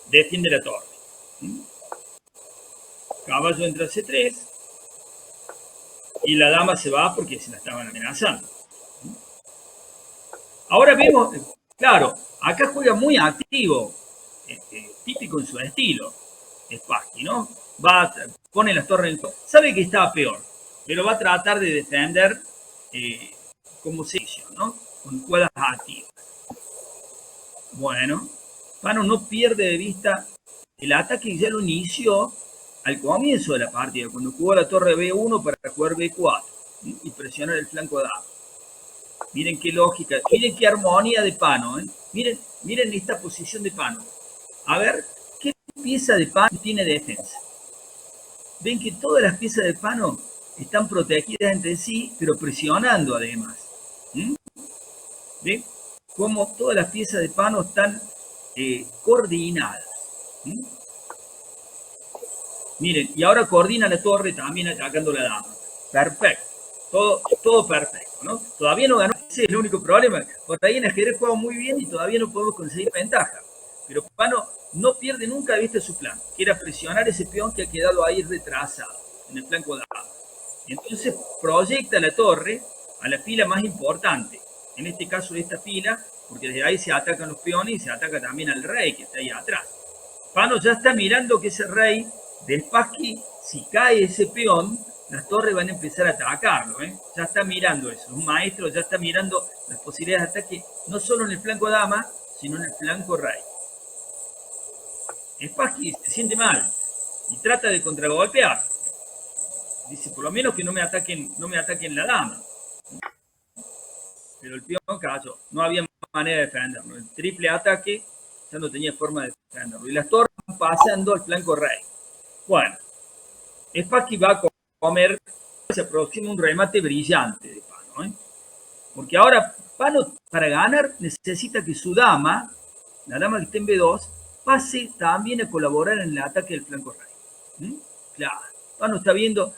S1: defiende la torre. Caballo entra a C3 y la dama se va porque se la estaban amenazando. Ahora vemos, claro, acá juega muy activo, típico en su estilo, Spassky, ¿no? Pone las torres en el... Sabe que está peor, pero va a tratar de defender como se hizo, ¿no? Con jugadas activas. Bueno, Pano no pierde de vista el ataque ya lo inició al comienzo de la partida, cuando jugó la torre B1 para jugar B4 y presionar el flanco dama. Miren qué lógica, miren qué armonía de Pano, ¿eh? Miren esta posición de Pano. A ver, ¿qué pieza de Pano tiene defensa? Ven que todas las piezas de Pano están protegidas entre sí, pero presionando además. ¿Ven? Como todas las piezas de Pano están coordinadas. Miren, y ahora coordina la torre también atacando la dama. Perfecto. Todo perfecto, ¿no? Todavía no ganó, ese es el único problema. Por ahí en ajedrez juega muy bien y todavía no podemos conseguir ventaja. Pero Pano no pierde nunca de vista su plan, que era presionar ese peón que ha quedado ahí retrasado en el flanco dama. Entonces proyecta la torre a la fila más importante, en este caso esta fila, porque desde ahí se atacan los peones y se ataca también al rey que está ahí atrás. Pano ya está mirando que ese rey del Spassky, si cae ese peón, las torres van a empezar a atacarlo, ¿eh? Ya está mirando eso, un maestro ya está mirando las posibilidades de ataque, no solo en el flanco dama, sino en el flanco rey. Spassky se siente mal y trata de contragolpear. Dice, por lo menos que no me ataquen la dama. Pero el peón cayó, no había manera de defenderlo. El triple ataque ya no tenía forma de defenderlo. Y las torres van pasando al flanco rey. Bueno, Spassky va a comer, se aproxima un remate brillante de Pano, ¿eh? Porque ahora Pano, para ganar, necesita que su dama, la dama que está en B2, pase también a colaborar en el ataque del flanco rey. Claro, Pano está viendo,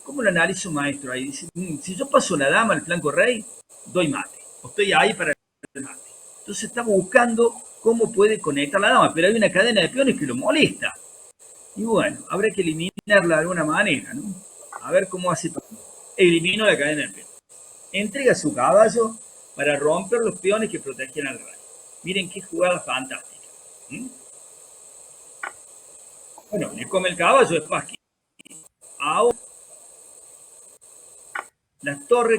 S1: ¿cómo lo analiza un maestro ahí? Dice, si yo paso la dama al flanco rey, doy mate, o estoy ahí para el mate. Entonces está buscando cómo puede conectar la dama, pero hay una cadena de peones que lo molesta. Y bueno, habrá que eliminarla de alguna manera, ¿no? A ver cómo hace. Eliminó la cadena de peones. Entrega su caballo para romper los peones que protegían al rey. Miren qué jugada fantástica. Bueno, le come el caballo a Spassky. Ahora, las torres,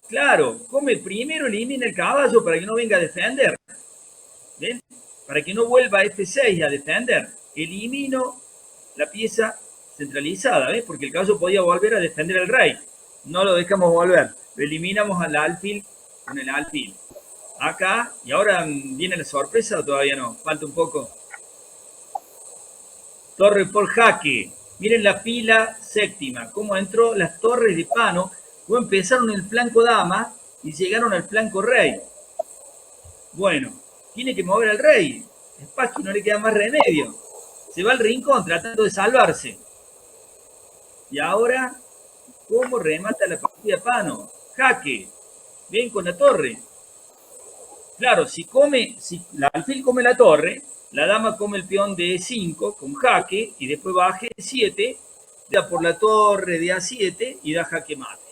S1: claro, come primero, elimina el caballo para que no venga a defender. ¿Ven? Para que no vuelva a F6 a defender. Elimino la pieza centralizada, ¿ves? Porque el caballo podía volver a defender al rey. No lo dejamos volver. Lo eliminamos al alfil con el alfil. Acá, y ahora viene la sorpresa o todavía no. Falta un poco. Torre por jaque. Miren la fila séptima. Cómo entró las torres de Pano. Luego empezaron en el flanco dama y llegaron al flanco rey. Bueno, tiene que mover al rey. Spassky no le queda más remedio. Se va al rincón tratando de salvarse. Y ahora, ¿cómo remata la partida Pano? Jaque. Ven con la torre. Claro, si la alfil come la torre, la dama come el peón de E5 con jaque y después va a G7, da por la torre de A7 y da jaque mate.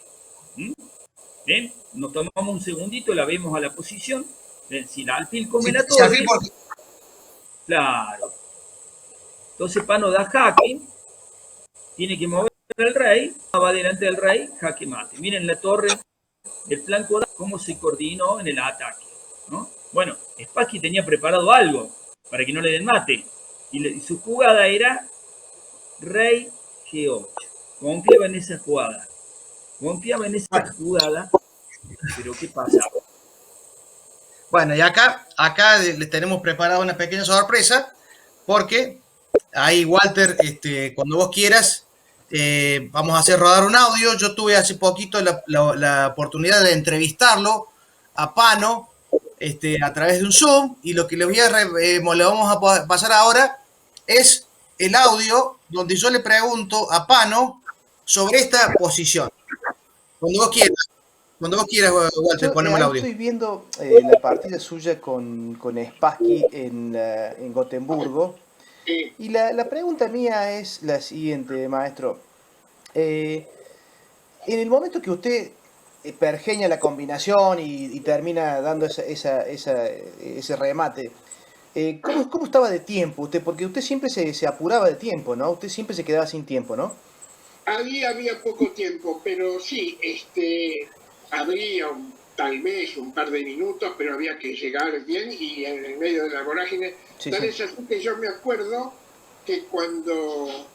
S1: ¿Ven? Nos tomamos un segundito, la vemos a la posición. ¿Ven? Si la alfil come la torre, claro. Entonces Pano da jaque, tiene que mover al rey, va delante del rey, jaque mate. Miren la torre del flanco, cómo se coordinó en el ataque, ¿no? Bueno, Spassky tenía preparado algo para que no le den mate. Y su jugada era rey G8. Confiaba en esa jugada. Pero ¿qué pasaba?
S2: Bueno, y acá les tenemos preparada una pequeña sorpresa, porque ahí, Walter, cuando vos quieras, vamos a hacer rodar un audio. Yo tuve hace poquito la oportunidad de entrevistarlo a Pano a través de un Zoom, y lo que le vamos a pasar ahora es el audio donde yo le pregunto a Pano sobre esta posición. Cuando vos quieras, Walter, ponemos el audio.
S4: Estoy viendo la partida suya con Spassky en Gotemburgo. Y la pregunta mía es la siguiente, maestro. En el momento que usted pergeña la combinación y termina dando ese remate, ¿cómo estaba de tiempo usted? Porque usted siempre se apuraba de tiempo, ¿no? Usted siempre se quedaba sin tiempo, ¿no?
S5: Ahí había poco tiempo, pero sí, habría tal vez un par de minutos, pero había que llegar bien y en el medio de la vorágine.
S4: Sí,
S5: Tal
S4: sí.
S5: es así que yo me acuerdo que cuando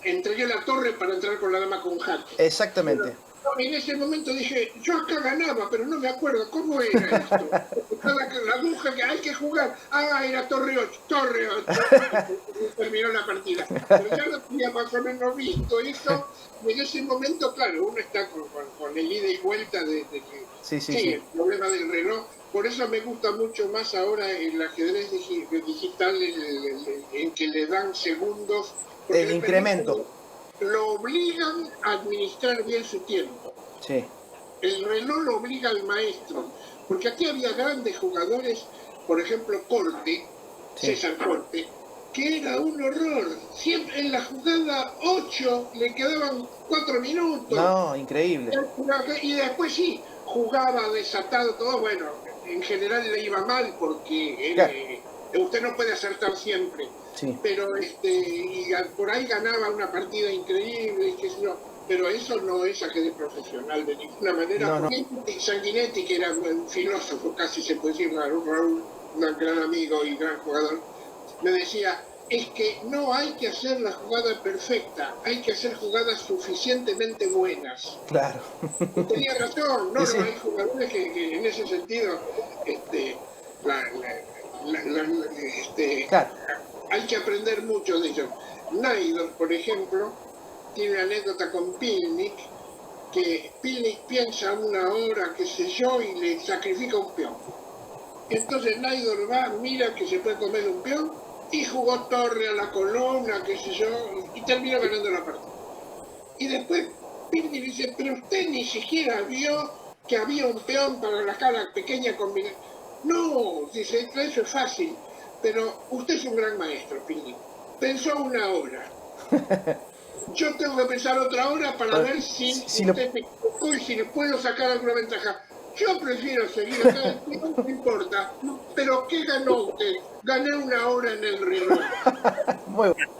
S5: entregué la torre para entrar con la dama con jaque.
S4: Exactamente.
S5: En ese momento dije, yo acá ganaba, pero no me acuerdo cómo era esto. La aguja que hay que jugar, era torre 8, torre 8. Terminó la partida. Pero ya lo tenía más o menos visto eso, y en ese momento, claro, uno está con el ida y vuelta de que
S4: Sí.
S5: el problema del reloj. Por eso me gusta mucho más ahora el ajedrez digital, en que le dan segundos.
S4: El incremento.
S5: Lo obligan a administrar bien su tiempo.
S4: Sí.
S5: El reloj lo obliga al maestro, porque aquí había grandes jugadores, por ejemplo Corte,
S4: Sí.
S5: César Corte, que era un horror. Siempre en la jugada 8 le quedaban 4 minutos.
S4: No, increíble.
S5: Y después sí, jugaba desatado todo. Bueno, en general le iba mal porque usted no puede acertar siempre.
S4: Sí.
S5: Pero y por ahí ganaba una partida increíble, pero eso no es ajedrez profesional de ninguna manera.
S4: No.
S5: Sanguinetti, que era un filósofo, casi se puede decir, Raúl, un gran amigo y gran jugador, me decía, es que no hay que hacer la jugada perfecta, hay que hacer jugadas suficientemente buenas.
S4: Claro.
S5: Tenía razón, ¿no?
S4: Sí.
S5: Hay jugadores que en ese sentido,
S4: Claro.
S5: hay que aprender mucho de ellos. Naidor, por ejemplo, tiene una anécdota con Pilnik, que Pilnik piensa una hora, qué sé yo, y le sacrifica un peón. Entonces Naidor va, mira que se puede comer un peón, y jugó torre a la colonna, qué sé yo, y terminó ganando la partida. Y después Pilnik dice, pero usted ni siquiera vio que había un peón para la cara pequeña combinación. No, dice, eso es fácil. Pero usted es un gran maestro, Pilnik. Pensó una hora. Yo tengo que pensar otra hora para ver si usted me equivocó y si le puedo sacar alguna ventaja. Yo prefiero seguir acá, no importa. Pero ¿qué ganó usted? Gané una hora en el reloj.
S4: Muy bueno.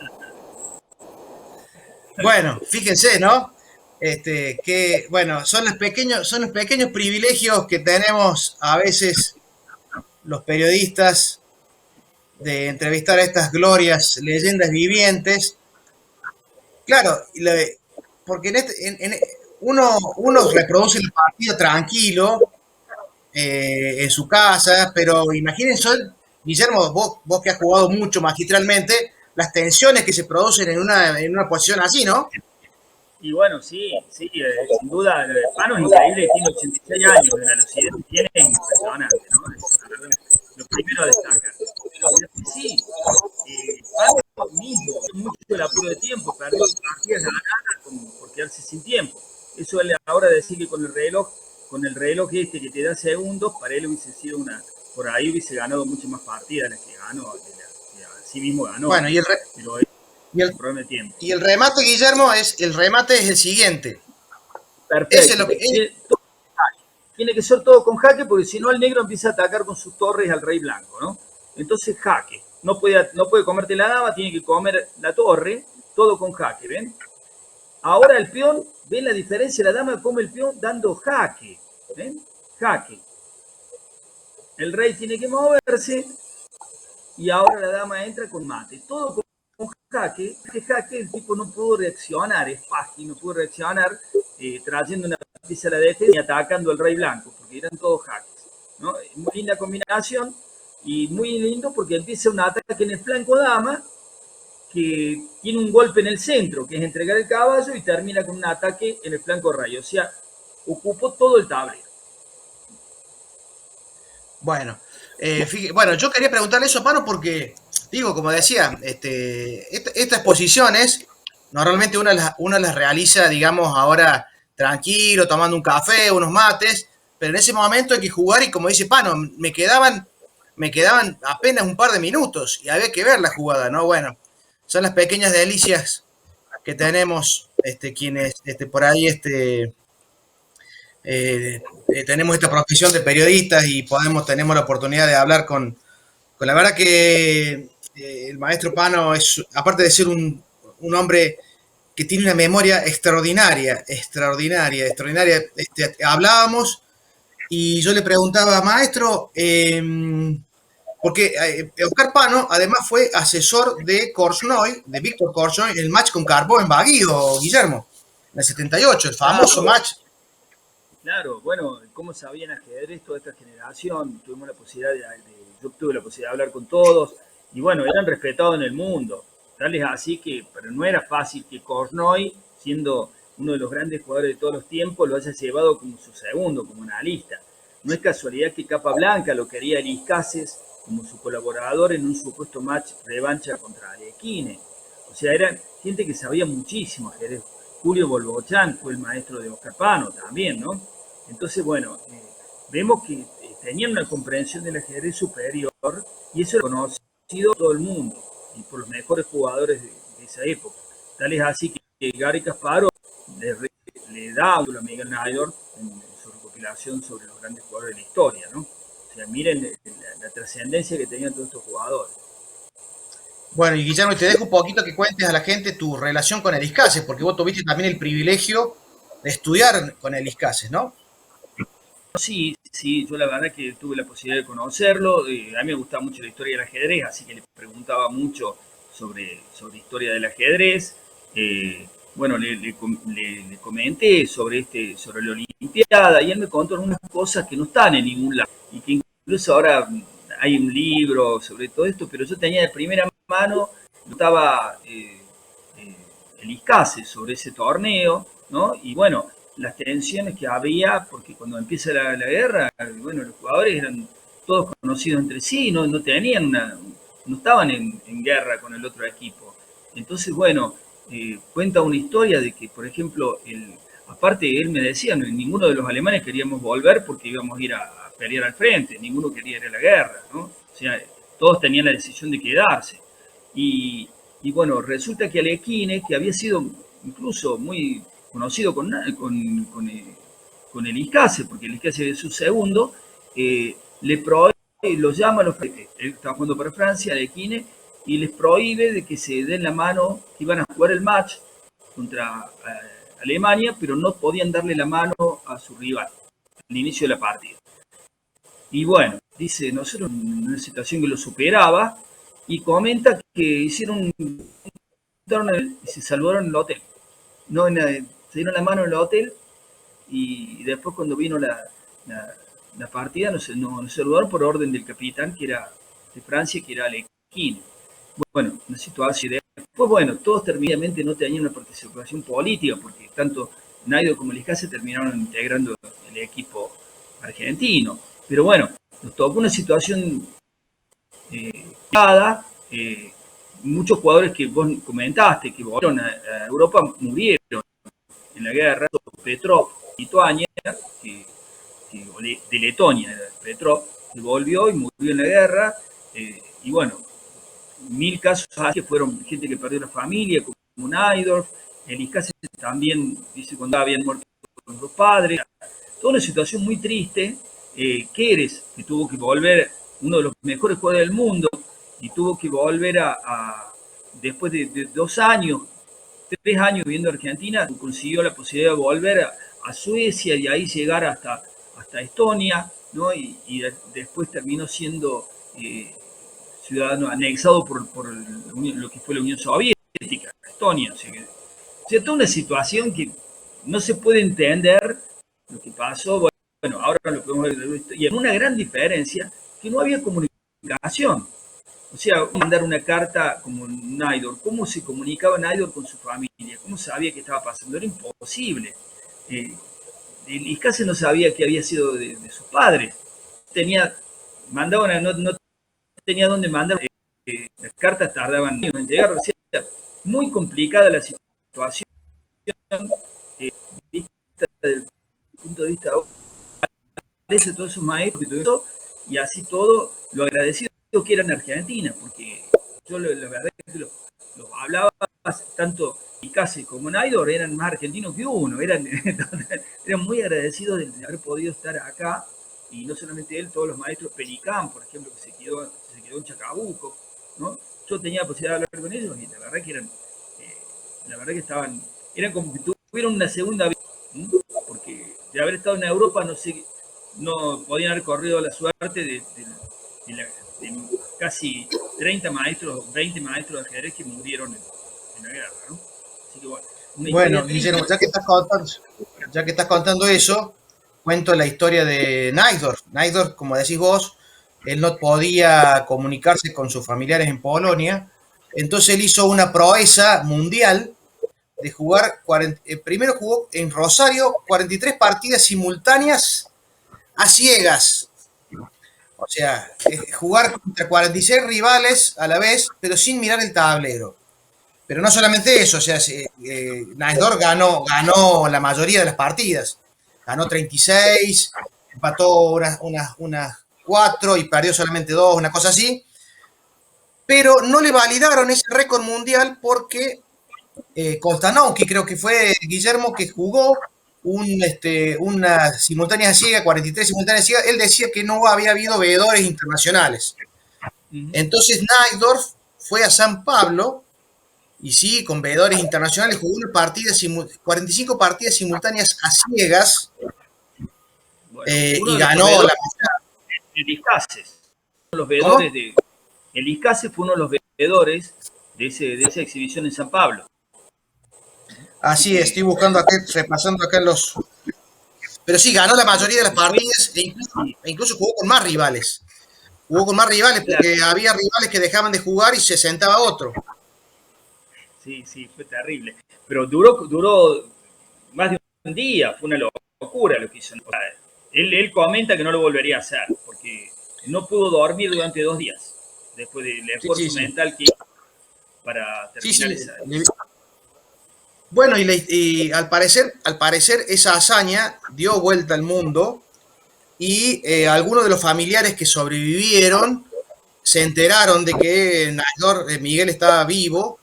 S2: Bueno, fíjense, ¿no? Que bueno, son los pequeños privilegios que tenemos a veces los periodistas de entrevistar a estas glorias, leyendas vivientes. Claro, porque uno reproduce el partido tranquilo en su casa, pero imagínense, Guillermo, vos que has jugado mucho magistralmente, las tensiones que se producen en una posición así, ¿no?
S1: Y bueno, sí, sin duda, Pano es increíble, tiene 86 años, la velocidad que tiene es impresionante, ¿no? Es la verdad, lo primero a destacar. Sí, Pano mismo, mucho el apuro de tiempo, perdió partidas ganadas por quedarse sin tiempo. Eso él ahora decir que con el reloj que te da segundos, para él hubiese sido por ahí hubiese ganado muchas más partidas de las que ganó, que así mismo ganó.
S2: Bueno,
S1: problema de tiempo.
S2: Y el remate, Guillermo, es el siguiente.
S1: Perfecto.
S2: Ese es lo que,
S1: tiene que ser todo con jaque, porque si no el negro empieza a atacar con sus torres al rey blanco, ¿no? Entonces jaque. No puede comerte la dama, tiene que comer la torre, todo con jaque, ¿ven? Ahora el peón, ¿ven la diferencia? La dama come el peón dando jaque, ¿ven? Jaque. El rey tiene que moverse y ahora la dama entra con mate. Todo con jaque, el tipo no pudo reaccionar, Spassky no pudo reaccionar trayendo una pieza a la defensa y atacando al rey blanco, porque eran todos jaques, ¿no? Muy linda combinación y muy lindo porque empieza un ataque en el flanco dama que tiene un golpe en el centro, que es entregar el caballo, y termina con un ataque en el flanco rey, o sea, ocupó todo el tablero.
S2: Bueno, yo quería preguntarle eso a Pano porque, digo, como decía, estas posiciones, normalmente uno las realiza, digamos, ahora tranquilo, tomando un café, unos mates, pero en ese momento hay que jugar y como dice Pano, me quedaban apenas un par de minutos y había que ver la jugada, ¿no? Bueno, son las pequeñas delicias que tenemos quienes por ahí tenemos esta profesión de periodistas y tenemos la oportunidad de hablar con la verdad que el maestro Pano es, aparte de ser un hombre que tiene una memoria extraordinaria. Hablábamos y yo le preguntaba, maestro, porque Oscar Pano además fue asesor de Korchnoi, de Víctor Korchnoi, el match con Karpov en Baguio, Guillermo, en el 78, el famoso match.
S1: Claro, bueno, cómo sabían ajedrez toda esta generación, tuvimos la posibilidad yo tuve la posibilidad de hablar con todos, y bueno, eran respetados en el mundo, tal es así que, pero no era fácil que Korchnoi, siendo uno de los grandes jugadores de todos los tiempos, lo haya llevado como su segundo, como analista. No es casualidad que Capablanca lo quería Elis Cases como su colaborador en un supuesto match revancha contra Alekhine. O sea, eran gente que sabía muchísimo ajedrez. Julio Bolbochán fue el maestro de Oscar Pano también, ¿no? Entonces, bueno, vemos que tenían una comprensión del ajedrez superior y eso era conocido por todo el mundo y por los mejores jugadores de esa época. Tal es así que Garry Kasparov le da a Miguel Naidorf en su recopilación sobre los grandes jugadores de la historia, ¿no? O sea, miren la trascendencia que tenían todos estos jugadores.
S2: Bueno, y Guillermo, te dejo un poquito que cuentes a la gente tu relación con Elis Cases, porque vos tuviste también el privilegio de estudiar con Elis Cases, ¿no?
S1: Sí, sí, yo la verdad que tuve la posibilidad de conocerlo. A mí me gustaba mucho la historia del ajedrez, así que le preguntaba mucho sobre historia del ajedrez. Bueno, le comenté sobre la Olimpiada y él me contó algunas cosas que no están en ningún lado y que incluso ahora hay un libro sobre todo esto, pero yo tenía de primera mano, estaba Elis Cases sobre ese torneo, ¿no? Y bueno, las tensiones que había, porque cuando empieza la guerra, bueno, los jugadores eran todos conocidos entre sí, no tenían no estaban en guerra con el otro equipo. Entonces, bueno, cuenta una historia de que, por ejemplo, aparte él me decía, ninguno de los alemanes queríamos volver porque íbamos a ir a pelear al frente, ninguno quería ir a la guerra, ¿no? O sea, todos tenían la decisión de quedarse. Y bueno, resulta que Alekhine, que había sido incluso muy conocido con Elis Cases, porque Elis Cases es su segundo, le prohíbe, los llama, él estaba jugando para Francia, Alekhine, y les prohíbe de que se den la mano, que iban a jugar el match contra Alemania, pero no podían darle la mano a su rival al inicio de la partida. Y bueno, dice, nosotros en una situación que lo superaba, y comenta que hicieron y se salvaron en el hotel. No, se dieron la mano en el hotel y después cuando vino la partida nos saludaron por orden del capitán que era de Francia, que era Alekhine. Bueno, una situación. Después, bueno, todos terminantemente no tenían una participación política porque tanto Naidorf como Elis Cases terminaron integrando el equipo argentino. Pero bueno, nos tocó una situación muchos jugadores que vos comentaste que volvieron a Europa murieron en la guerra. Petrov, Lituania, de Letonia, Petrov, que volvió y murió en la guerra. Y bueno, 1000 casos que fueron gente que perdió la familia, como Naidorf. Elis Cases también, dice, cuando habían muerto los dos padres. Toda una situación muy triste. Keres, que tuvo que volver, uno de los mejores jugadores del mundo, y tuvo que volver después de 2 años, 3 años viviendo en Argentina, consiguió la posibilidad de volver a Suecia y ahí llegar hasta Estonia, ¿no? Y después terminó siendo ciudadano anexado por lo que fue la Unión Soviética, Estonia. O sea, toda una situación que no se puede entender lo que pasó. Bueno, ahora lo podemos ver. Y en una gran diferencia, que no había comunicación. O sea, mandar una carta como Naidorf, ¿cómo se comunicaba Naidorf con su familia? ¿Cómo sabía qué estaba pasando? Era imposible. Elis Cases no sabía que había sido de sus padres. No tenía dónde mandar. Las cartas tardaban años en llegar. O sea, muy complicada la situación desde el punto de vista de todos esos maestros que tuvieron, y así todo lo agradecido que eran Argentina, porque yo la verdad es que los hablaba tanto Cases como Naidorf, eran más argentinos que uno, eran muy agradecidos de haber podido estar acá, y no solamente él, todos los maestros, Pelicán, por ejemplo, que se quedó en Chacabuco, ¿no? Yo tenía la posibilidad de hablar con ellos y la verdad que eran La verdad que eran como que tuvieron una segunda vida, porque de haber estado en Europa, no sé, no podían haber corrido la suerte de casi 30 maestros, 20 maestros de ajedrez que murieron en la guerra, ¿no? Así que bueno, una historia
S2: Bueno,
S1: triste.
S2: Guillermo, ya que estás contando eso, cuento la historia de Najdorf. Najdorf, como decís vos, él no podía comunicarse con sus familiares en Polonia, entonces él hizo una proeza mundial de jugar, primero jugó en Rosario 43 partidas simultáneas a ciegas. O sea, jugar contra 46 rivales a la vez, pero sin mirar el tablero. Pero no solamente eso, o sea, Najdorf ganó la mayoría de las partidas. Ganó 36, empató unas 4 y perdió solamente 2, una cosa así. Pero no le validaron ese récord mundial porque Konstanowski, creo que fue Guillermo, que jugó una simultánea ciega, 43 simultáneas ciegas. Él decía que no había habido veedores internacionales. Entonces Najdorf fue a San Pablo y sí, con veedores internacionales jugó una partida 45 partidas simultáneas a ciegas,
S1: Bueno, uno
S2: y
S1: de los
S2: ganó
S1: veedores,
S2: la...
S1: el Icaces, los
S2: ¿Cómo?
S1: veedores de. El Icaces fue uno de los veedores de esa exhibición en San Pablo. Así
S2: Así es, estoy
S1: que,
S2: buscando acá, repasando acá los... Pero sí, ganó la mayoría de las
S1: fue,
S2: partidas e incluso jugó con más rivales. Jugó con más rivales
S1: claro,
S2: porque había rivales que dejaban de jugar y se sentaba otro.
S1: sí, sí, fue terrible. Pero duró más de un día, fue una locura lo que hizo. O sea, él comenta que no lo volvería a hacer, porque no pudo dormir durante 2 días, después del
S2: Sí, sí,
S1: esfuerzo
S2: sí.
S1: mental que hizo para
S2: Sí,
S1: terminar
S2: sí.
S1: esa.
S2: Bueno, y al parecer esa hazaña dio vuelta al mundo y algunos de los familiares que sobrevivieron se enteraron de que Miguel estaba vivo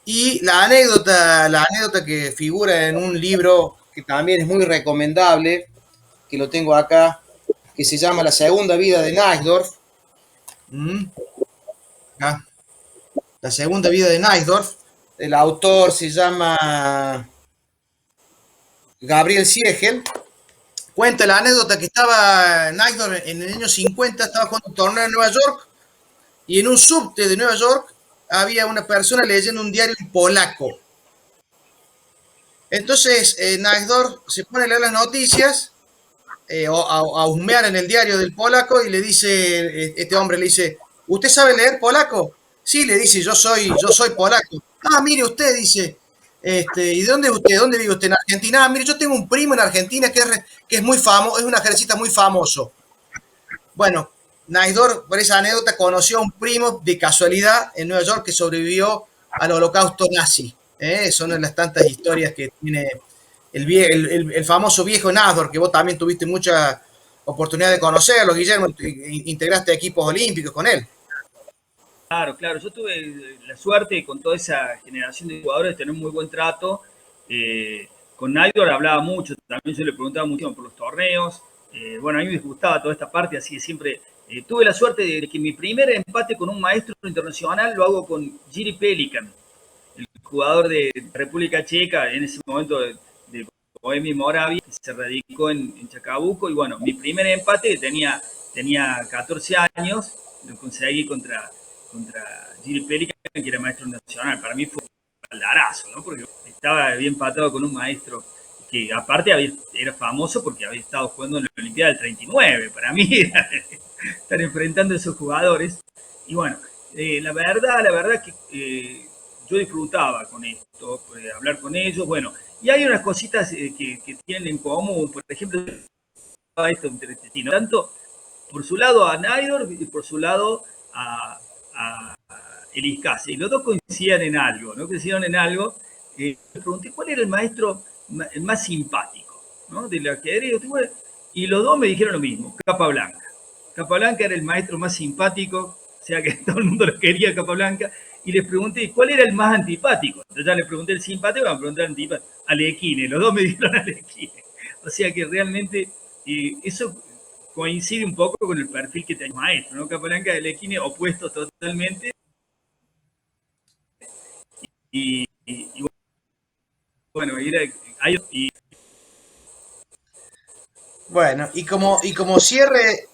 S2: y la anécdota que figura en un libro que también es muy recomendable, que lo tengo acá, que se llama La segunda vida de Najdorf. ¿Mm? Acá. La segunda vida de Najdorf. El autor se llama Gabriel Siegel. Cuenta la anécdota que estaba Najdorf en el año 50, estaba jugando un torneo en Nueva York y en un subte de Nueva York había una persona leyendo un diario en polaco. Entonces, Najdorf se pone a leer las noticias, a husmear en el diario del polaco y le dice, este hombre le dice, ¿usted sabe leer polaco? Sí, le dice, yo soy polaco. Ah, mire usted, dice, ¿y de dónde es usted? ¿Dónde vive usted? En Argentina. Ah, mire, yo tengo un primo en Argentina que es muy famoso, es un ajedrecista muy famoso. Bueno, Najdorf, por esa anécdota, conoció a un primo de casualidad en Nueva York que sobrevivió al holocausto nazi. Son una de las tantas historias que tiene el famoso viejo Najdorf, que vos también tuviste mucha oportunidad de conocerlo, Guillermo, integraste equipos olímpicos con él.
S1: Claro, claro. Yo tuve la suerte con toda esa generación de jugadores de tener un muy buen trato. Con Naidor hablaba mucho, también yo le preguntaba mucho por los torneos. Bueno, a mí me gustaba toda esta parte, así que siempre tuve la suerte de que mi primer empate con un maestro internacional lo hago con Jiri Pelikan, el jugador de República Checa, en ese momento de Bohemia y Moravia, que se radicó en Chacabuco. Y bueno, mi primer empate tenía 14 años, lo conseguí contra Gil Pelican, que era maestro nacional. Para mí fue un baldarazo, ¿no? Porque estaba bien empatado con un maestro que aparte era famoso porque había estado jugando en la Olimpiada del 39. Para mí era estar enfrentando a esos jugadores. Y bueno, la verdad que yo disfrutaba con esto, hablar con ellos. Bueno, y hay unas cositas que tienen en común. Por ejemplo, esto interesante, tanto por su lado a Naidor y por su lado a el Iscase. Y los dos coincidían en algo, ¿no? Coincidieron en algo. Le pregunté cuál era el maestro más simpático, ¿no? De la ajedrez. Y los dos me dijeron lo mismo, Capablanca. Capablanca era el maestro más simpático, o sea que todo el mundo lo quería, Capablanca. Y les pregunté cuál era el más antipático. Yo ya le pregunté el simpático, me pregunté el antipático. Alequine, los dos me dijeron Alequine. O sea que realmente eso coincide un poco con el perfil que tenía el maestro, ¿no? Capablanca y Alequine opuestos totalmente. Y y bueno, y
S2: Bueno, y como cierre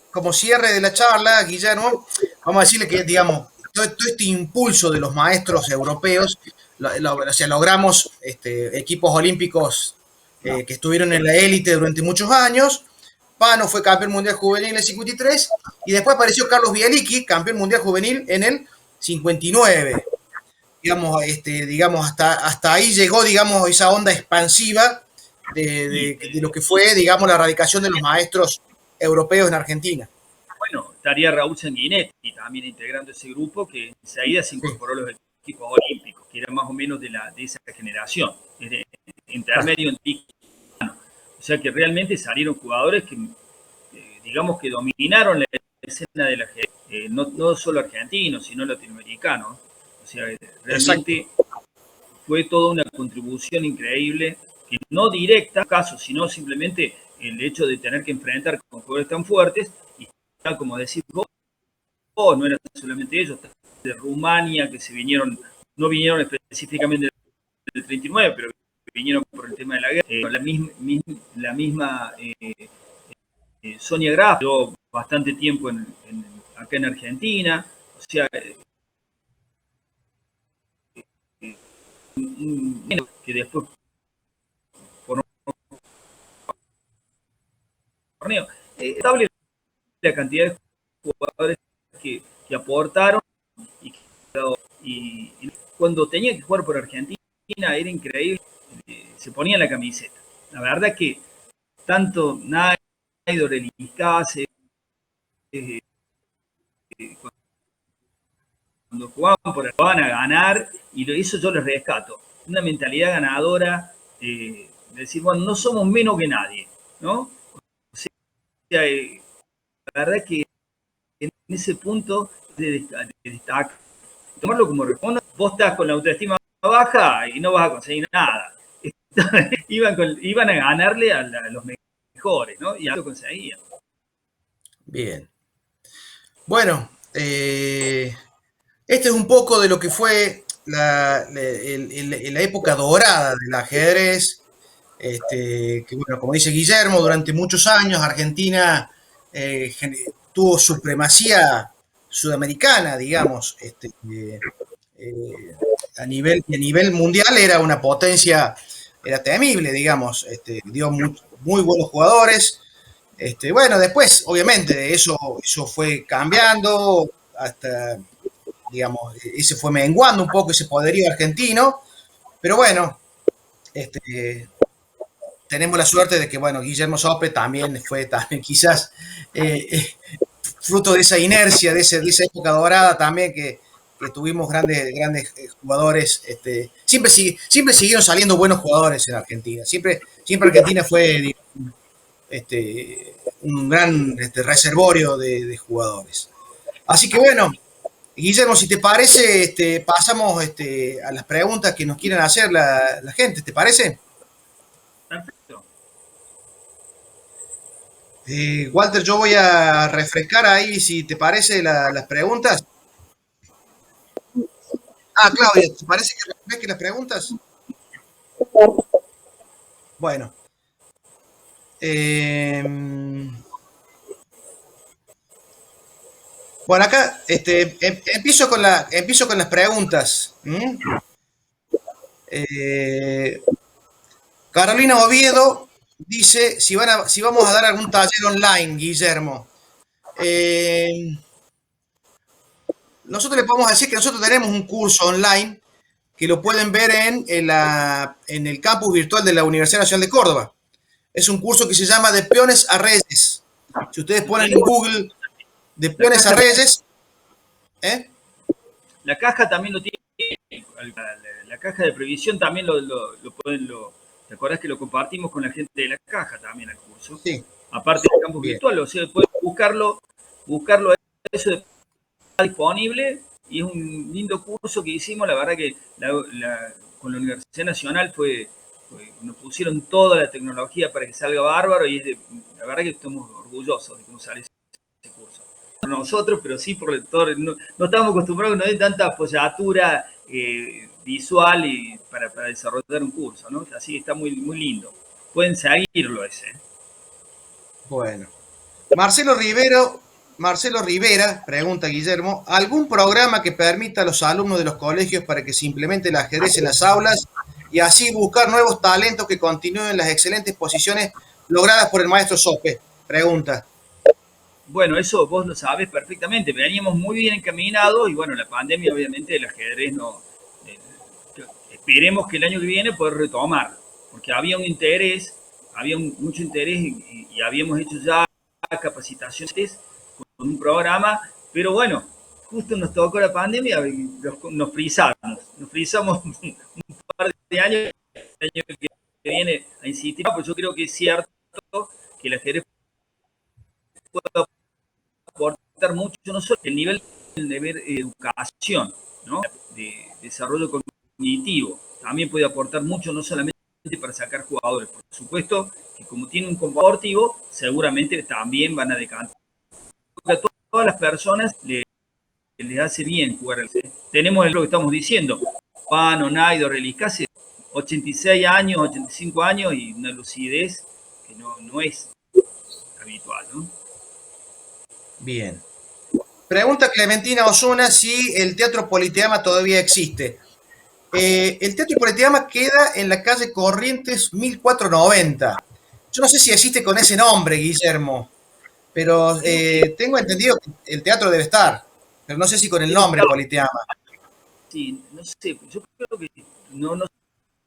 S2: de la charla, Guillermo, vamos a decirle que, digamos, todo este impulso de los maestros europeos, o sea, logramos equipos olímpicos que estuvieron en la élite durante muchos años. Pano fue campeón mundial juvenil en el 53 y después apareció Carlos Bialicki, campeón mundial juvenil en el 59. Digamos hasta ahí llegó, digamos, esa onda expansiva de lo que fue, digamos, la erradicación de los maestros europeos en Argentina.
S1: bueno, estaría Raúl Sanguinetti también integrando ese grupo que enseguida se incorporó a los equipos olímpicos, que eran más o menos de esa generación, intermedio en. O sea que realmente salieron jugadores que, digamos, que dominaron la escena de la no solo argentinos, sino latinoamericanos. O sea, realmente fue toda una contribución increíble, que no directa, caso, sino simplemente el hecho de tener que enfrentar con jugadores tan fuertes, y como decís vos, no eran solamente ellos, de Rumania, que no vinieron específicamente del 39, pero vinieron por el tema de la guerra. La misma Sonia Graf, llevó bastante tiempo acá en Argentina. O sea, que después por un torneo. Estable la cantidad de jugadores que aportaron y cuando tenía que jugar por Argentina era increíble, se ponía la camiseta. La verdad que tanto Naidor, el Icase, cuando jugaban por van a ganar, y eso yo les rescato. Una mentalidad ganadora, de decir, bueno, no somos menos que nadie, ¿no? O sea, la verdad que en ese punto de destacar, tomarlo como responde, vos estás con la autoestima baja y no vas a conseguir nada. Iban a ganarle a los mejores, ¿no? Y algo conseguían.
S2: Bien. Bueno, este es un poco de lo que fue la época dorada del ajedrez. Que bueno, como dice Guillermo, durante muchos años Argentina tuvo supremacía sudamericana, digamos, a nivel mundial era una potencia, era temible, digamos, dio muy buenos jugadores. Bueno, después, obviamente, eso fue cambiando hasta, digamos, ese fue menguando un poco ese poderío argentino, pero bueno, tenemos la suerte de que, bueno, Guillermo Sope también fue quizás fruto de esa inercia, de esa época dorada también que tuvimos grandes jugadores. Siempre siguieron saliendo buenos jugadores en Argentina. Siempre Argentina fue un gran reservorio de jugadores. Así que bueno, Guillermo, si te parece, pasamos a las preguntas que nos quieren hacer la gente, ¿te parece?
S1: Perfecto.
S2: Walter, yo voy a refrescar ahí, si te parece, las preguntas. Ah, Claudia, ¿te parece que refresque las preguntas? Bueno. Bueno, acá empiezo con las preguntas. Carolina Oviedo dice si vamos a dar algún taller online, Guillermo. Nosotros le podemos decir que nosotros tenemos un curso online que lo pueden ver en el campus virtual de la Universidad Nacional de Córdoba. Es un curso que se llama De Peones a Reyes. Si ustedes ponen en Google De Peones a Reyes,
S1: La caja también lo tiene, la caja de previsión también lo pueden, ¿te acordás que lo compartimos con la gente de la caja también al curso?
S2: Sí.
S1: Aparte del campus virtual, o sea, pueden buscarlo eso está disponible, y es un lindo curso que hicimos. La verdad que con la Universidad Nacional nos pusieron toda la tecnología para que salga bárbaro, y la verdad que estamos orgullosos de cómo sale ese curso. Nosotros, pero sí por el todo, no estamos acostumbrados a que nos den tanta apoyatura visual y para desarrollar un curso, ¿no? Así que está muy, muy lindo. Pueden seguirlo ese.
S2: Bueno. Marcelo Rivera, pregunta Guillermo, ¿algún programa que permita a los alumnos de los colegios para que se implemente el ajedrez en las aulas y así buscar nuevos talentos que continúen las excelentes posiciones logradas por el maestro Sope? Pregunta.
S1: Bueno, eso vos lo sabes perfectamente. Veníamos muy bien encaminados y bueno, la pandemia obviamente el ajedrez no... esperemos que el año que viene poder retomar, porque había un interés, mucho interés y habíamos hecho ya capacitaciones con un programa, pero bueno, justo nos tocó la pandemia y nos frizamos un par de años, el año que viene a insistir, pues yo creo que es cierto que el ajedrez puede aportar mucho, no solo el nivel de ver educación, ¿no? De desarrollo cognitivo, también puede aportar mucho, no solamente para sacar jugadores, por supuesto que como tiene un componente deportivo, seguramente también van a decantar. Porque a todas las personas les hace bien jugar al ajedrez. Tenemos lo que estamos diciendo, Pano, Naidor, Eliscase, 86 años, 85 años y una lucidez que no es habitual, ¿no?
S2: Bien. Pregunta Clementina Osuna si el Teatro Politeama todavía existe. El Teatro Politeama queda en la calle Corrientes 1490. Yo no sé si existe con ese nombre, Guillermo, pero tengo entendido que el teatro debe estar, pero no sé si con el nombre Politeama.
S1: Sí, no sé, yo creo que no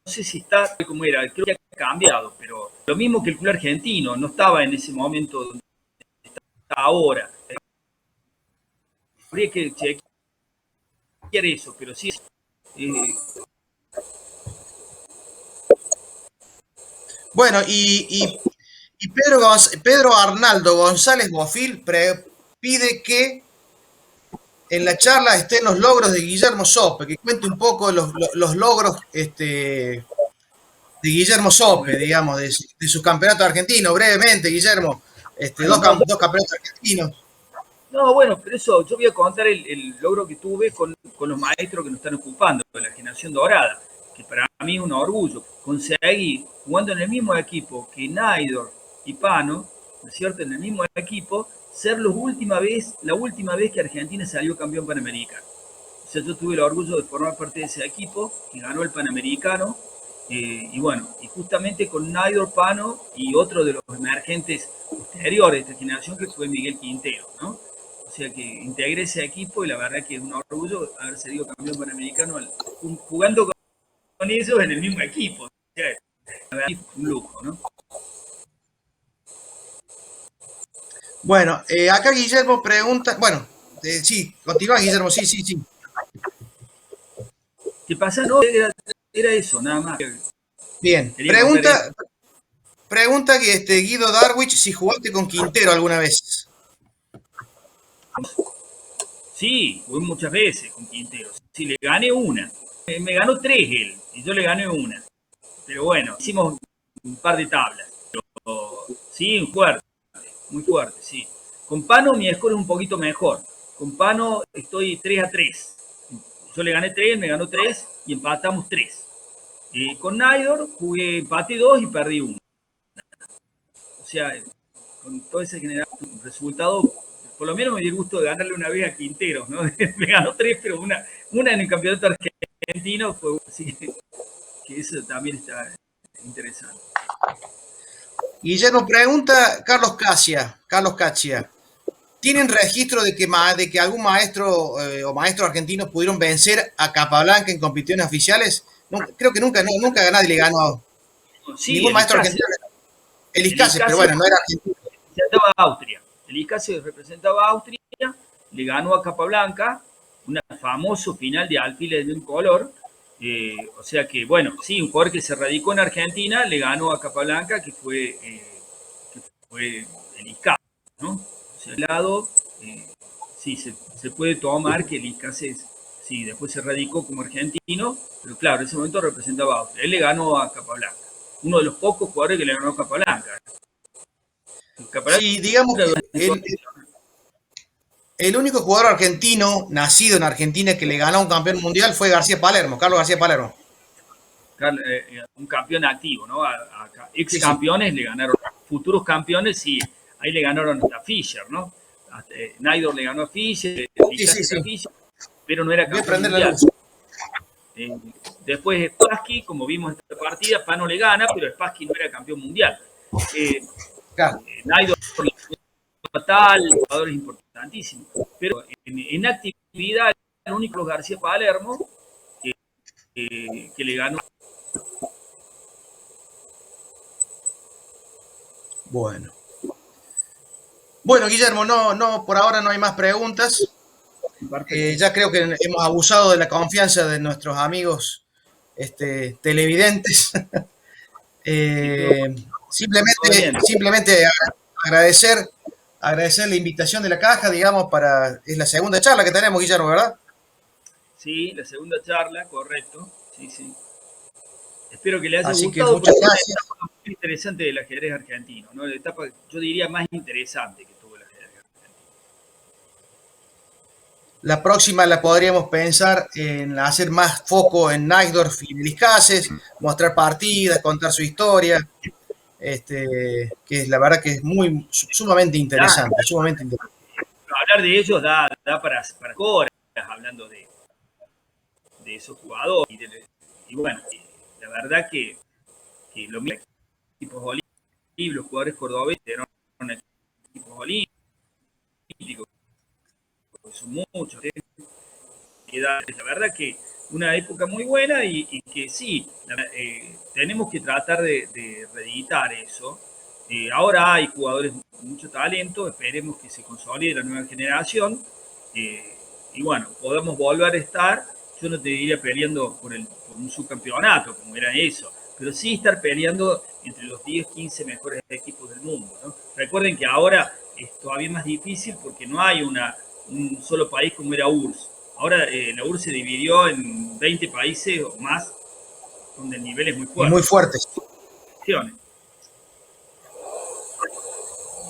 S1: sé si está como era, creo que ha cambiado, pero lo mismo que el club argentino, no estaba en ese momento donde está ahora. Habría que chequear eso, pero sí.
S2: Bueno, y Pedro Arnaldo González Bofil pide que en la charla estén los logros de Guillermo Sope, que cuente un poco los logros de Guillermo Sope, digamos, de sus campeonatos argentinos, brevemente, Guillermo, dos campeonatos argentinos.
S1: No, bueno, pero eso, yo voy a contar el logro que tuve con los maestros que nos están ocupando, de la generación dorada, que para mí es un orgullo. Conseguí, jugando en el mismo equipo que Naidor y Pano, ¿no es cierto?, en el mismo equipo, ser la última vez que Argentina salió campeón panamericano. O sea, yo tuve el orgullo de formar parte de ese equipo que ganó el Panamericano. Y bueno, y justamente con Naidor, Pano y otro de los emergentes posteriores de esta generación que fue Miguel Quintero, ¿no? O sea que integré ese equipo y la verdad que es un orgullo haber salido campeón panamericano jugando con ellos en el mismo equipo. O sea, la verdad es un lujo, ¿no?
S2: Bueno, acá Guillermo pregunta, bueno, sí, continúa Guillermo, sí.
S1: ¿Qué pasa? No, era eso, nada más.
S2: Bien, pregunta que Guido Darwich si jugaste con Quintero alguna vez.
S1: Sí, jugué muchas veces con Quintero. Sí, le gané una. Me ganó 3 él y yo le gané una. Pero bueno, hicimos un par de tablas. Pero, sí, muy fuerte, sí. Con Pano mi score es un poquito mejor. Con Pano estoy 3-3. Yo le gané 3, me ganó 3 y empatamos 3. Con Naidor jugué, empaté 2 y perdí 1. O sea, con todo ese general resultado, por lo menos me dio gusto de ganarle una vez a Quintero, ¿no? Me ganó 3, pero una en el campeonato argentino fue así que eso también está interesante.
S2: Guillermo pregunta Carlos Cachia. ¿Tienen registro de que algún maestro o maestros argentinos pudieron vencer a Capablanca en competiciones oficiales? No, creo que nunca nadie le ganó.
S1: Sí,
S2: ningún maestro argentino. El Iscase, pero bueno, no era argentino.
S1: Representaba a Austria. El Iscase representaba a Austria, le ganó a Capablanca, un famoso final de alfiles de un color. O sea que, bueno, sí, un jugador que se radicó en Argentina le ganó a Capablanca, que fue el Iscase, ¿no? O sea, al lado, sí, se puede tomar que el Iscase sí, después se radicó como argentino, pero claro, en ese momento representaba a Austria. Él le ganó a Capablanca. Uno de los pocos jugadores que le ganó a Capablanca.
S2: Sí, digamos que el único jugador argentino nacido en Argentina que le ganó a un campeón mundial fue García Palermo, Carlos García Palermo.
S1: Un campeón activo, ¿no? Ex
S2: Sí, sí.
S1: campeones le ganaron, futuros campeones, sí, ahí le ganaron a Fischer, ¿no? Naidor le ganó a Fischer,
S2: Sí, sí, sí.
S1: a Fischer, pero no era
S2: Voy a
S1: campeón
S2: prender la
S1: mundial.
S2: luz.
S1: Después Spassky, como vimos en esta partida, Pano le gana, pero Spassky no era campeón mundial.
S2: Claro.
S1: Naidor tal, jugadores importantísimos, pero en actividad el único García Palermo que le ganó.
S2: Bueno. Bueno, Guillermo, no, por ahora no hay más preguntas. Ya creo que hemos abusado de la confianza de nuestros amigos televidentes. Simplemente agradecer la invitación de la caja, digamos, es la segunda charla que tenemos, Guillermo, ¿verdad?
S1: Sí, la segunda charla, correcto. Sí, sí. Espero que le haya
S2: Así
S1: gustado.
S2: Que muchas gracias.
S1: Es una etapa muy interesante del ajedrez argentino, ¿no? La etapa, yo diría, más interesante que tuvo el ajedrez argentino.
S2: La próxima la podríamos pensar en hacer más foco en Najdorf y Beliscáces, mostrar partidas, contar su historia, que es la verdad que es sumamente interesante, sumamente interesante.
S1: Hablar de ellos da para horas hablando de esos jugadores. Y bueno, la verdad que los equipos olímpicos, los jugadores cordobeses eran equipos olímpicos, son muchos. La verdad que una época muy buena y que sí, tenemos que tratar de reeditar eso. Ahora hay jugadores con mucho talento, esperemos que se consolide la nueva generación y bueno, podamos volver a estar, yo no te diría peleando por un subcampeonato, como era eso, pero sí estar peleando entre los 10, 15 mejores equipos del mundo, ¿no? Recuerden que ahora es todavía más difícil porque no hay un solo país como era URSS. Ahora la URSS se dividió en 20 países o más, donde el nivel es muy fuerte.
S2: Y muy fuertes.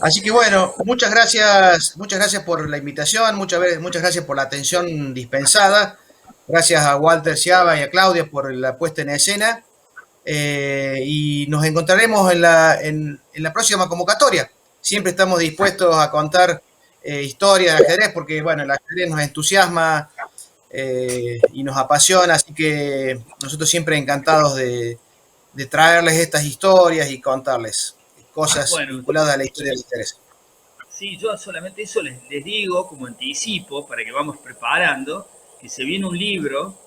S2: Así que bueno, muchas gracias por la invitación, muchas gracias por la atención dispensada. Gracias a Walter Sciaba y a Claudia por la puesta en escena. Y nos encontraremos en la próxima convocatoria. Siempre estamos dispuestos a contar historias de ajedrez porque, bueno, el ajedrez nos entusiasma y nos apasiona, así que nosotros siempre encantados de traerles estas historias y contarles cosas vinculadas a la historia del ajedrez.
S1: Sí, yo solamente eso les digo como anticipo para que vamos preparando, que se viene un libro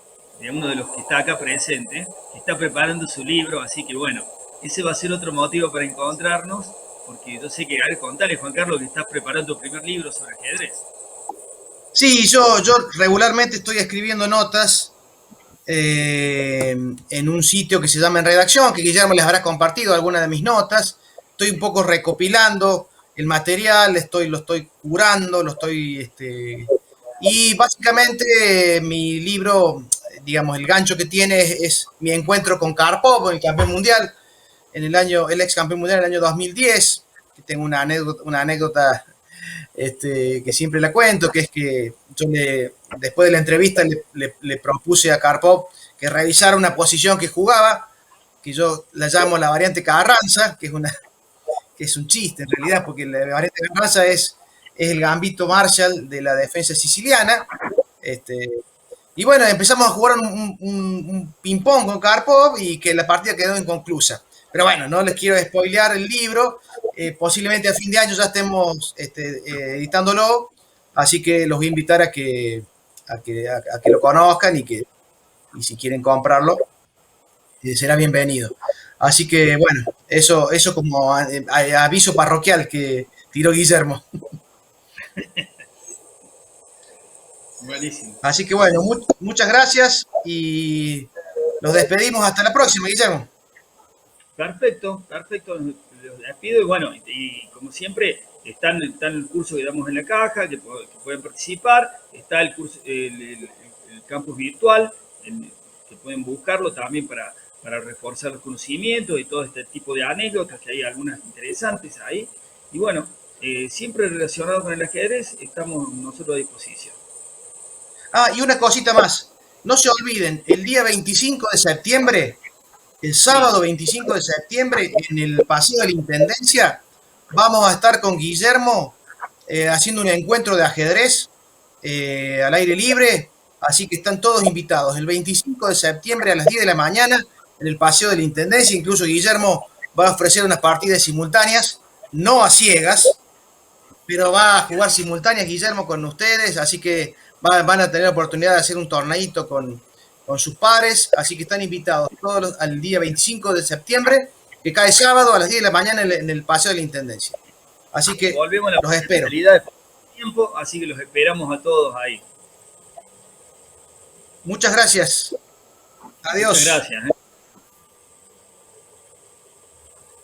S1: de uno de los que está acá presente, que está preparando su libro, así que bueno, ese va a ser otro motivo para encontrarnos, porque yo sé que, a ver, contale, Juan Carlos, que estás preparando tu primer libro sobre ajedrez.
S2: Sí, yo regularmente estoy escribiendo notas en un sitio que se llama En Redacción, que Guillermo les habrá compartido algunas de mis notas. Estoy un poco recopilando el material, lo estoy curando, y básicamente mi libro, digamos, el gancho que tiene es mi encuentro con Karpov, el campeón mundial, el ex campeón mundial en el año 2010, que tengo una anécdota que siempre la cuento, que es que yo después de la entrevista le propuse a Karpov que revisara una posición que jugaba, que yo la llamo la variante Carranza, que es un chiste en realidad, porque la variante Carranza es el gambito Marshall de la defensa siciliana. Y bueno, empezamos a jugar un ping-pong con Karpov y que la partida quedó inconclusa. Pero bueno, no les quiero spoilear el libro. Posiblemente a fin de año ya estemos editándolo. Así que los voy a invitar a que lo conozcan y si quieren comprarlo, será bienvenido. Así que bueno, eso como aviso parroquial que tiró Guillermo.
S1: Buenísimo.
S2: Así que bueno, muchas gracias y los despedimos hasta la próxima, Guillermo.
S1: Perfecto, los despido y bueno, y como siempre, está el curso que damos en la caja, que pueden participar, está el curso, el campus virtual, que pueden buscarlo también para reforzar los conocimientos y todo este tipo de anécdotas, que hay algunas interesantes ahí. Y bueno, siempre relacionado con el ajedrez, estamos nosotros a disposición.
S2: Ah, y una cosita más. No se olviden, el día 25 de septiembre, el sábado 25 de septiembre, en el Paseo de la Intendencia, vamos a estar con Guillermo haciendo un encuentro de ajedrez al aire libre, así que están todos invitados. El 25 de septiembre a las 10 de la mañana, en el Paseo de la Intendencia, incluso Guillermo va a ofrecer unas partidas simultáneas, no a ciegas, pero va a jugar simultáneas Guillermo con ustedes, así que van a tener la oportunidad de hacer un torneito con sus pares, así que están invitados todos al día 25 de septiembre, que cae sábado a las 10 de la mañana en el Paseo de la Intendencia. Así que
S1: Volvemos a la
S2: los espero.
S1: realidad de tiempo, así que los esperamos a todos ahí.
S2: Muchas gracias. Adiós.
S1: Muchas gracias.